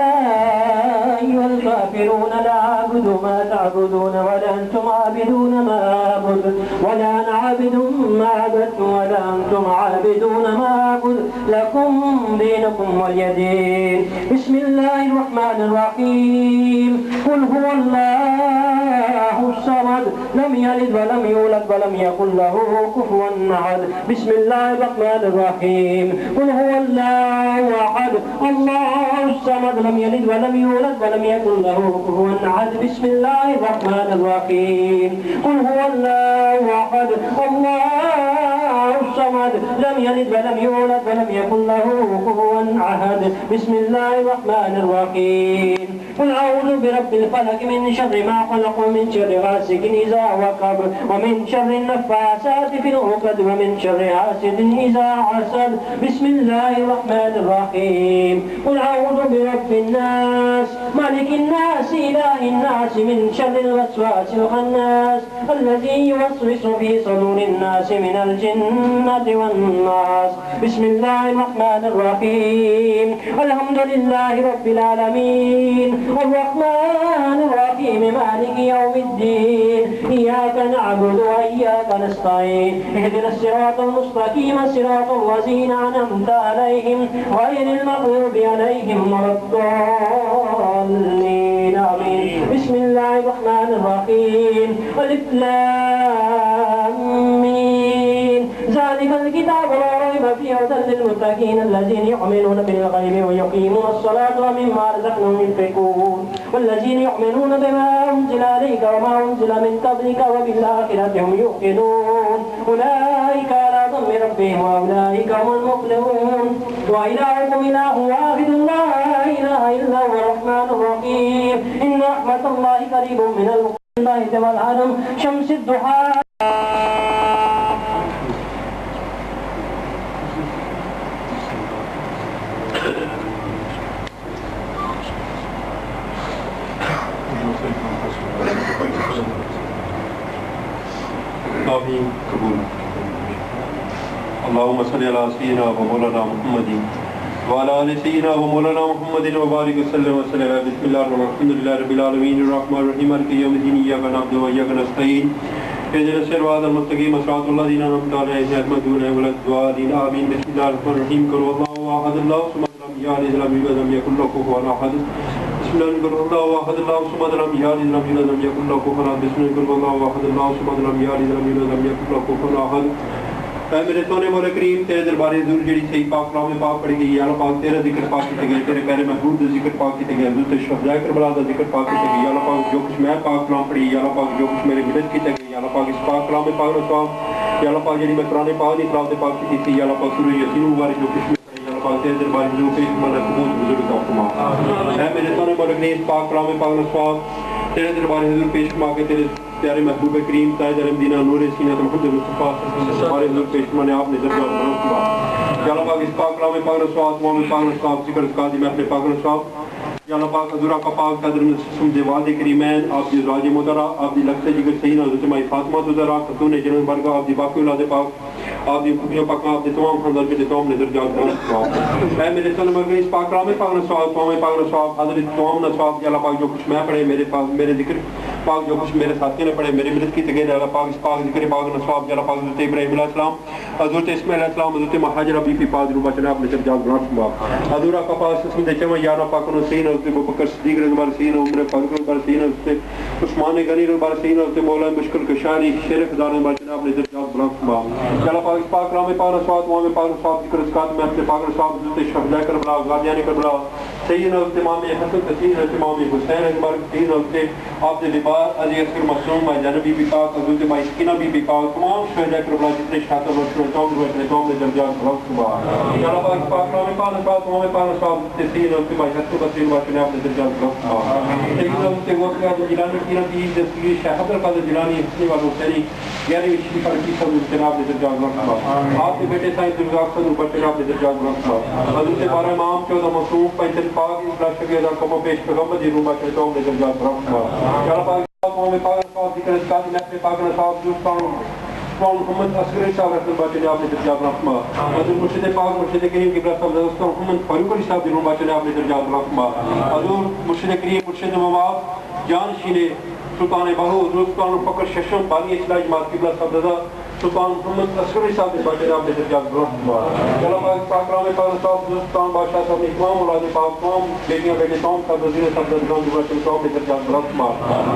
أيها الكافرون لا أعبد ما تعبدون ولا أنتم عابدون ما أعبد ولا أنا عابد ما عبدتم ولا أنتم عابدون ما أعبد لكم دينكم ولي دين بسم الله الرحمن الرحيم قل هو الله الصمد لم يلد ولم يولد ولم يكن له كفوا أحد بسم الله الرحمن الرحيم قل هو الله أحد الله الصمد لم يلد ولم يولد ولم يكن له كفوا أحد بسم الله الرحمن الرحيم قل هو الله أحد الله الصمد لم يلد ولم يولد ولم يكن له كفوا أحد بسم الله الرحمن الرحيم قل أعوذ برب الفلق من شر ما خلق ومن شر غاسق إذا وقب ومن شر النفاثات في العقد ومن شر حاسد إذا حسد بسم الله الرحمن الرحيم قل أعوذ برب الناس ملك الناس إله الناس من شر الوسواس الخناس الذي يوسوس في صدور الناس من الجنة والناس بسم الله الرحمن الرحيم الحمد لله رب العالمين الرحمن الرحيم مالك يوم الدين إياك نعبد وإياك نستعين اهدنا الصراط المستقيم صراط الذين أنعمت عليهم غير المغضوب عليهم ولا الضالين آمين بسم الله الرحمن الرحيم ألف لام ميم ذلك الكتاب لا ريب فيه هدى للمتقين الذين يؤمنون بالغيب ويقيمون الصلاة ومما رزقناهم ينفقون والذين يؤمنون بما أنزل عليك وما أنزل من قبلك وبالآخرة هم يوقنون أولئك على ضم ربهم وأولئك هم المفلحون وإلهكم إله واحد لا إله إلا هو الرحمن الرحيم إن رحمة الله قريب من المحسنين والعالم شمس الضحى آمین قبول اللهم صل على سيدنا ومولانا محمد وعلى آل سيدنا ومولانا محمد وبارك وسلم وسلم بسم الله الرحمن الرحيم الحمد لله رب العالمين الرحمن الرحيم مالك يوم الدين إياك نعبد وإياك نستعين اهدنا الصراط المستقيم صراط الذين أنعمت عليهم غير المغضوب عليهم ولا الضالين آمين بسم الله الرحمن الرحيم قل هو الله أحد الله الصمد لم يلد ولم يولد ولم يكن له كفوا أحد بسم الله قل هو الله أحد الله الصمد لم يلد ولم يولد ولم يكن له كفوا أحد بسم الله قل هو الله أحد الله الصمد لم يلد ولم يولد ولم يكن له كفوا أحد اے میرے سونے مولا کریم تیرے دربار حضور جڑی صحیح پاک کلام پاک پڑھی گئی یا اللہ پاک تیرا ذکر پاک کیتے گئے تیرے پیارے محبوب دا ذکر پاک کیتے گئے حضرت شہداء کربلا دا ذکر پاک کیتے گئے یا اللہ پاک جو کچھ میں پاک کلام پڑھی یا اللہ پاک جو کچھ میرے مدد کیتے گئے یا اللہ پاک اس پاک کلام پاک نو ثواب یا اللہ پاک جڑی میں قرآن پاک دی تلاوت پاک کی تھی یا اللہ پاک سورہ یاسین مبارک جو کچھ میں پڑھی یا اللہ پاک تیرے دربار حضور پہ من قبول بزرگ عطا فرما اے میرے سونے مولا کریم پاک کلام پاک نو ثواب تیرے دربار حضور پیش فرما کے تیرے پیارے محبوب کریم تاج مدینہ نور سینہ محمد مصطفیٰ ہمارے حضور پیش فرما نے آپ نے درجہ بلند فرما یا اللہ پاک اس پاک کلام پاک نو ثواب تمام پاک نو ثواب ذکر قاضی محفل پاک نو ثواب یا اللہ پاک حضور کا پاک قدر سمجھے وعدے کریمین آپ دی ازواج مطہرہ آپ دی لقب جگر سیدہ حضرت مائی فاطمہ زہرا خاتون جنت برگہ آپ دی باقی اولاد پاک آپ دی خوبیوں پاک آپ دی تمام خاندان کے تمام نے درجات بلند فرما اے میرے سلام اگر اس پاک کلام پاک نو ثواب تمام پاک نو ثواب حضرت تمام نو ثواب یا اللہ پاک جو کچھ میں پڑھے میرے پاک میرے ذکر پاک جو کچھ میرے ساتھیوں نے پڑھے میری مدد کی تگے اللہ پاک اس پاک ذکر پاک نو ثواب یا اللہ پاک حضرت ابراہیم علیہ السلام حضرت اسماعیل علیہ السلام حضرت مہاجرہ بی بی پاک روبہ جناب نے درجات بلند فرما حضور کا پاس اسم دے چما یا اللہ پاک نو سین حضرت ابوبکر صدیق رضی اللہ عنہ سین عمر فاروق رضی اللہ عنہ سین حضرت عثمان غنی رضی اللہ عنہ سین حضرت مولانا مشکل کشاری شیخ خزانہ رضی اللہ عنہ نے درجات بلند فرما یا اللہ پاک اس پاک کلام پاک نو ثواب وہاں میں پاک نو ثواب ذکر اسکات میں اپنے پاک نو ثواب حضرت شہداء کربلا غازیان کربلا سیدنا حضرت امام حسن تسین حضرت امام حسین اکبر تین حضرت عبد البار علی اصغر معصوم مائی جنب بی بی پاک حضرت مائی سکینہ بی بی پاک تمام شہداء کربلا جتنے شہادت ورشن تمام روشن تمام نے درجات بلند فرما یا اللہ پاک اس پاک کلام پاک نو ثواب وہاں میں پاک نو ثواب تسین حضرت مائی حسن بصیر واشن اپنے درجات بلند فرما سیدنا حضرت غوث جیلانی کینا دی دستگیر شیخ عبد القادر جیلانی حسنی والو حسینی گیارہویں شریف کی سب جناب نے درجات بلند فرما آپ کے بیٹے سائیں درجات صدر پر جناب نے درجات بلند فرما حضرت 12 امام 14 معصوم 35 پاک اصلاح شفیع کم و بیش پیغمبر دی روما کے تو نے درجات بلند فرما یا اللہ پاک میں پاک صاحب ذکر اسکات میں اپنے پاک صاحب دوستان محمد اصغر صاحب رحمۃ اللہ جناب نے درجات بلند فرما حضرت مرشد پاک مرشد کریم قبلہ صاحب دوستان محمد فاروق علی صاحب دی روما جناب نے درجات بلند فرما حضور مرشد کریم مرشد مواب جان شینے سلطان بہو سلطان فقر ششم بانی اصلاح جماعت قبلہ صاحب رضا سلطان محمد اصغر صاحب نے جناب نے درجات بلند فرما یا اللہ پاک پاک کلام پاک صاحب سلطان بادشاہ صاحب نے تمام اولاد پاک تمام بیٹیاں بیٹے تمام صاحب وزیر صاحب رضوان جبرا صاحب نے درجات بلند فرما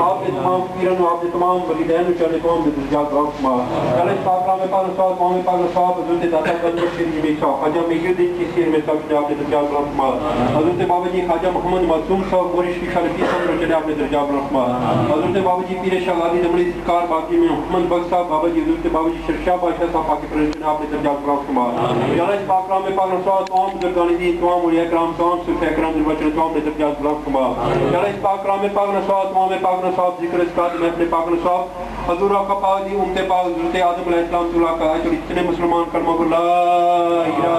آپ کے تمام پیرن آپ کے تمام والدین چاہے تمام نے درجات بلند فرما یا اللہ پاک کلام پاک صاحب تمام پاک صاحب حضرت داتا گنج شریف میں صاحب خواجہ میجر دین کی سیر میں صاحب نے آپ نے درجات بلند فرما حضرت بابا جی خواجہ محمد معصوم صاحب گوری شریف شریف صاحب نے آپ نے درجات بلند فرما حضرت بابا جی پیر شاہ غازی دمڑی سرکار باقی میں محمد بخش صاحب بابا جی حضرت بابا جی شرشاہ بادشاہ صاحب پاک پرنسن آپ نے درجات بلند فرما یا اللہ اس پاک کلام پاک نو ثواب تمام بزرگان دین تمام اولیاء کرام تمام صوفیاء کرام دی بچن تمام نے درجات بلند فرما یا اللہ اس پاک کلام پاک نو ثواب تمام پاک نو ثواب ذکر اسکات میں اپنے پاک نو ثواب حضور کا پاک دی امت پاک حضرت آدم علیہ السلام تو کا ہے جو اتنے مسلمان کلمہ لا الہ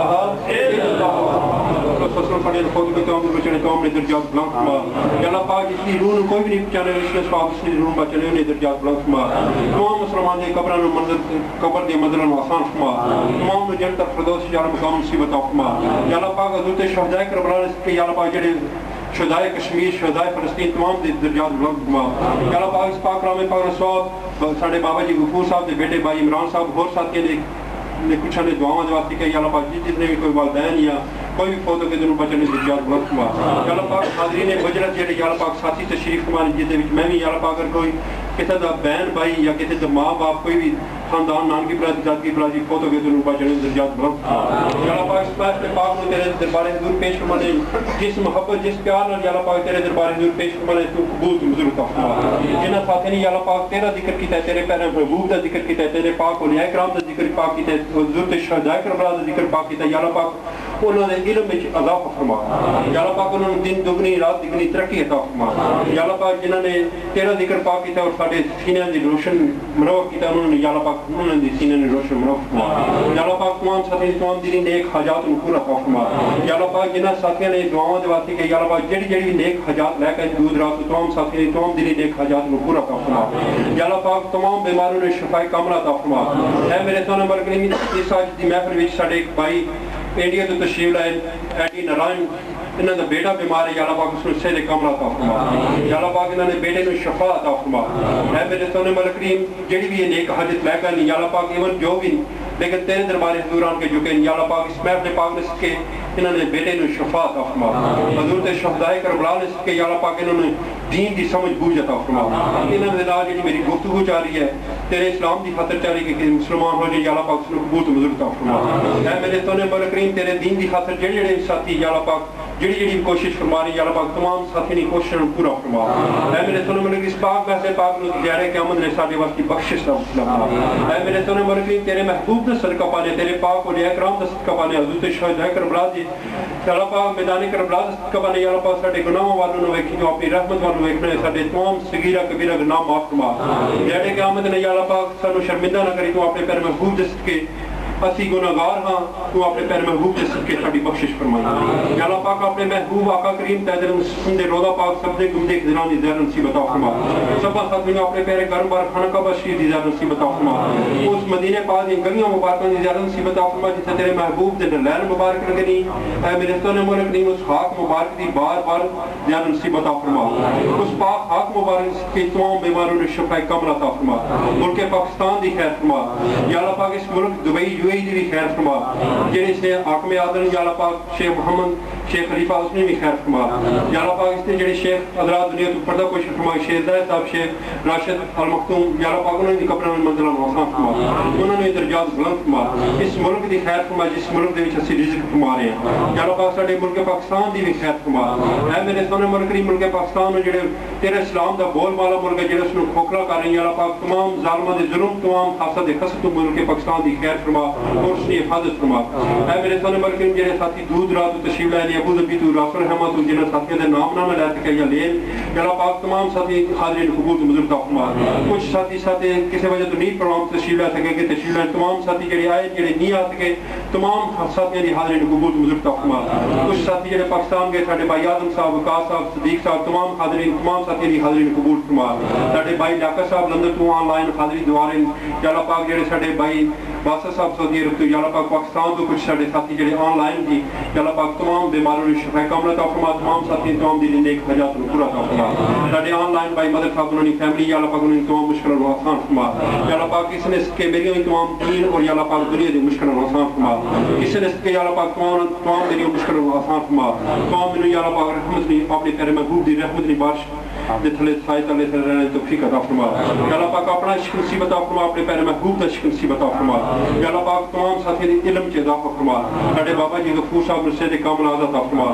الا اللہ فصل پڑھے خود کے تمام بچن تمام نے درجات بلند فرما یا اللہ پاک اس کی روح کوئی بھی نہیں پہچانے اس کے ثواب اس کی روح بچنے نے درجات بلند فرما تمام مسلمان دے قبر نو منزل قبر دے منزل نو آسان فرما تمام نو جنت الفردوس جان مقام مصیبت فرما یا اللہ پاک حضرت شہداء کربلا کے یا اللہ پاک جڑے شہداء کشمیر شہداء فلسطین تمام دے درجات بلند فرما یا اللہ پاک اس پاک کلام پاک نو ثواب ساڈے بابا جی غفور صاحب دے بیٹے بھائی عمران صاحب اور ساتھی نے کچھ نے دعاواں واسطے کہ یا اللہ پاک جتنے بھی کوئی والدین یا کوئی بھی فوت ہو کے دنوں بچنے درجات بلند فرما یا اللہ پاک حاضرین بجرت جڑے یا اللہ پاک ساتھی تشریف فرمانے جے وچ میں بھی یا اللہ پاک اگر کوئی کسی دا بہن بھائی یا کسی دا ماں باپ کوئی بھی خاندان نانکی برادری دادی برادری فوت ہو کے دنوں بچنے درجات بلند فرما یا اللہ پاک اس پاک نو تیرے دربار حضور پیش فرمانے جس محبت جس پیار نال یا اللہ پاک تیرے دربار حضور پیش فرمانے تو قبول تو مزور عطا فرما جنہاں ساتھی نے یا اللہ پاک تیرا ذکر کیتا ہے تیرے پیارے محبوب دا ذکر کیتا ہے تیرے پاک اولیاء کرام دا ذکر پاک کیتا ہے حضور تے شہداء کربلا دا ذکر پاک کیتا ہے یا اللہ پاک انہوں نے علم میں اضافہ فرما یا اللہ پاک انہوں نے دن دگنی رات دگنی ترقی عطا فرما یا اللہ پاک جنہوں نے تیرا ذکر پاک کیتا اور ساڈے سینیاں دی روشن منور کیتا انہوں نے یا اللہ پاک انہوں نے سینیاں دی روشن منور فرما یا اللہ پاک تمام ساتھی تمام دلی نیک حاجات نو پورا فرما یا اللہ پاک جنہاں ساتھیاں نے دعاواں دے واسطے کہ یا اللہ پاک جڑی نیک حاجات لے کے دور رات تمام ساتھی تمام دلی نیک حاجات نو پورا فرما یا اللہ پاک تمام بیماروں نے شفا کاملہ عطا فرما اے میرے سونے مرکریم اس آج دی محفل وچ ساڈے ایک بھائی انڈیا تو تشریف لائے ایڈی نارائن انہوں نے بیٹا بیمار ہے یا اللہ پاک اس کو صحت کاملہ عطا فرما یا اللہ پاک انہوں نے بیٹے کو شفا عطا فرما اے میرے سونے مرکریم جڑی بھی یہ نیک حاجت لے کر یا اللہ پاک ایون جو بھی لیکن تیرے دربار حضور آن کے جھکے یا اللہ پاک اس محفل پاک نے سکے انہوں نے بیٹے کو شفا عطا فرما حضور شہدائے کربلا نے سکے یا اللہ پاک انہوں نے دین دی سمجھ بوجھ عطا فرما انہوں نے نال جڑی میری گفتگو چل رہی ہے تیرے اسلام دی خاطر چل رہی ہے کہ مسلمان ہو جائے یا اللہ پاک اس کو قبول منظور عطا فرما اے میرے سونے مولا کریم تیرے دین دی خاطر جڑے ساتھی یا اللہ پاک جڑی کوشش فرما رہی یا اللہ پاک تمام ساتھی نے کوشش پورا فرما اے میرے سونے مولا اس پاک ویسے پاک نو زیارہ قیامت نے ساڈے واسطے بخشش دا مسئلہ اے میرے سونے مولا کریم تیرے محبوب دا صدقہ پانے تیرے پاک اولیاء کرام دا صدقہ پانے حضرت شہداء کربلا دی یا اللہ پاک میدان کربلا دا صدقہ پانے یا اللہ پاک ساڈے گناہوں والوں نو ویکھی جو اپنی رحمت والوں ویکھنے ساڈے تمام صغیرہ کبیرہ گناہ معاف فرما زیارہ قیامت نے یا اللہ پاک سانو شرمندہ نہ کری تو اپنے پیر محبوب دے صدقے اسی گناہگار ہاں تو اپنے پیر محبوب کے صدقے ساڈی بخشش فرمائی یا اللہ پاک اپنے محبوب آقا کریم تیدر مسلم دے روضہ پاک سب دے گمدے خزران دی زہر نصیب عطا فرما سب ساتھیوں اپنے پیر گرم بار خانہ کعبہ شریف دی زہر نصیب عطا فرما اس مدینے پاک دی گلیاں مبارکاں دی زہر نصیب عطا فرما جسے تیرے محبوب دے نلین مبارک لگنی اے میرے سونے مولا کریم اس خاک مبارک دی بار بار زہر نصیب عطا فرما اس پاک خاک مبارک کے تمام بیماروں نے شفا کاملہ عطا فرما ملک پاکستان دی خیر فرما یا اللہ پاک اس ملک دبئی UAE دی بھی خیر فرما جنہیں سے حاکم عادل یا اللہ پاک شیخ محمد شیخ خلیفہ اس نے بھی خیر فرما یا اللہ پاک اس نے جڑے شیخ حضرات دنیا تو پردہ کوشش فرما شیخ زاہد صاحب شیخ راشد المختوم یا اللہ پاک انہوں نے قبروں میں منزلہ آسان فرما انہوں نے درجات بلند فرما اس ملک دی خیر فرما جس ملک دے وچ اسی رزق فرما رہے ہیں یا اللہ پاک ساڈے ملک پاکستان دی بھی خیر فرما اے میرے سونے ملک دی ملک پاکستان میں جڑے تیرے اسلام دا بول بالا ملک ہے جڑے اس نو کھوکھلا کر رہے ہیں یا اللہ پاک تمام ظالماں دے ظلم تمام حسد خسد تو ملک پاکستان دی خیر فرما اور اس کی حفاظت فرما اے میرے سونے ملک میں جڑے ساتھی دور رات تشریف لائے ابو ظبی تو راسل رحمت تو جنہاں ساتھیوں دے نام نہ لے سکے یا لین یا اللہ پاک تمام ساتھی حاضرین قبول منظور عطا فرما کچھ ساتھی کسی وجہ تو نہیں پروگرام تشریف لے سکے کہ تشریف لائے تمام ساتھی جڑے آئے جڑے نہیں آ سکے تمام ساتھیوں دی حاضرین قبول منظور عطا فرما کچھ ساتھی جڑے پاکستان گئے ساڈے بھائی اعظم صاحب وقاص صاحب صدیق صاحب تمام حاضرین تمام ساتھیوں دی حاضرین قبول فرما ساڈے بھائی ڈاکر صاحب لندن تو آن لائن حاضری دعا رہے یا اللہ پاک جڑے ساڈے بھائی باسا صاحب سعودی عرب تو یا اللہ پاک پاکستان تو کچھ ساڈے ساتھی جڑے آن لائن تھی یا اللہ پاک تمام بیماروں نے شفا کاملہ عطا فرما تمام ساتھی تمام دل نیک حاجات نو پورا عطا فرما ساڈے آن لائن بھائی مدر صاحب انہوں نے فیملی یا اللہ پاک انہوں نے تمام مشکلوں کو آسان فرما یا اللہ پاک کسی نے اس کے میری تمام دین اور یا اللہ پاک دنیا دی مشکلوں کو آسان فرما کسی نے اس کے یا اللہ پاک تمام میری مشکلوں کو آسان فرما تمام میری یا اللہ پاک رحمت نے اپنے پیارے محبوب دی رحمت نے بارش دے تھلے سائے تلے سے رہنے توفیق عطا فرما یا اللہ پاک اپنا عشق نصیب عطا فرما اپنے پیارے محبوب دا عشق نصیب عطا فرما یا اللہ پاک تمام ساتھی دی علم چ اضافہ فرما ساڈے بابا جی غفور صاحب نے سے کامل عطا فرما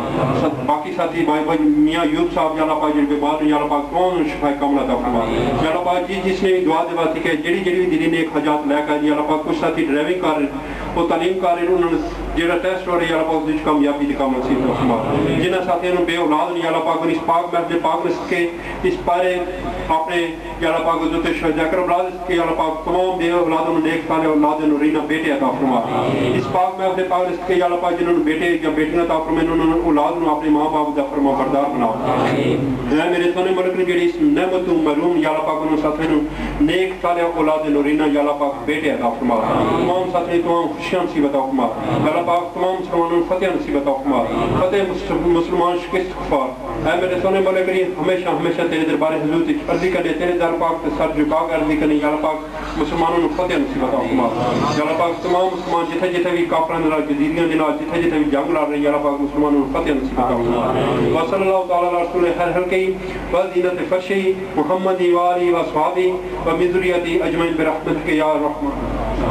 باقی ساتھی بھائی میاں ایوب صاحب یا اللہ پاک جن بیمار یا اللہ پاک تمام شفا کامل عطا فرما یا اللہ پاک جس نے دعا دے واسطے کہ جڑی دلی نیک حاجات لے کر یا اللہ پاک کچھ ساتھی ڈرائیونگ کر رہے وہ تعلیم کر رہے انہوں نے جڑا ٹیسٹ ہو رہا ہے یا اللہ پاک اس کامیابی دی کام نصیب فرما جنہاں ساتھیوں نے بے اولاد یا اللہ پاک اس پاک محفل پاک نے کے اس پارے اپنے یا اللہ پاک حضرت شہداء کربلا کے یا اللہ پاک تمام بے اولادوں نے نیک صالح اولاد نورینہ بیٹے عطا فرما اس پاک محفل پاک نے کے یا اللہ پاک جنہوں نے بیٹے یا بیٹیاں عطا فرما انہوں نے اولاد نو اپنے ماں باپ دا فرما بردار بناؤ اے میرے سونے ملک نے جڑی اس نعمت محروم یا اللہ پاک انہوں ساتھیوں نیک صالح اولاد نورینہ یا اللہ پاک بیٹے عطا فرما تمام ساتھی تمام خوشیاں نصیب عطا فرما یا اللہ پاک تمام مسلمانوں کو فتح نصیب عطا فرما فتح مسلمان شکست کفار اے میرے سونے ملک نے ہمیشہ تیرے دربار حضور کی عرضی کرنے تیرے در پاک سر جھکا کر عرضی کرنے یا اللہ پاک مسلمانوں کو فتح نصیب عطا فرما یا اللہ پاک تمام مسلمان جتھے بھی کافراں دے نال جزیریاں دے نال جتھے بھی جنگ لڑ رہے ہیں یا اللہ پاک مسلمانوں کو فتح نصیب عطا فرما وصلی اللہ تعالی علی رسول ہر حلقی وزینت فرشی محمد والی و صحابی و من ذریتی اجمعین برحمتک یا رحمان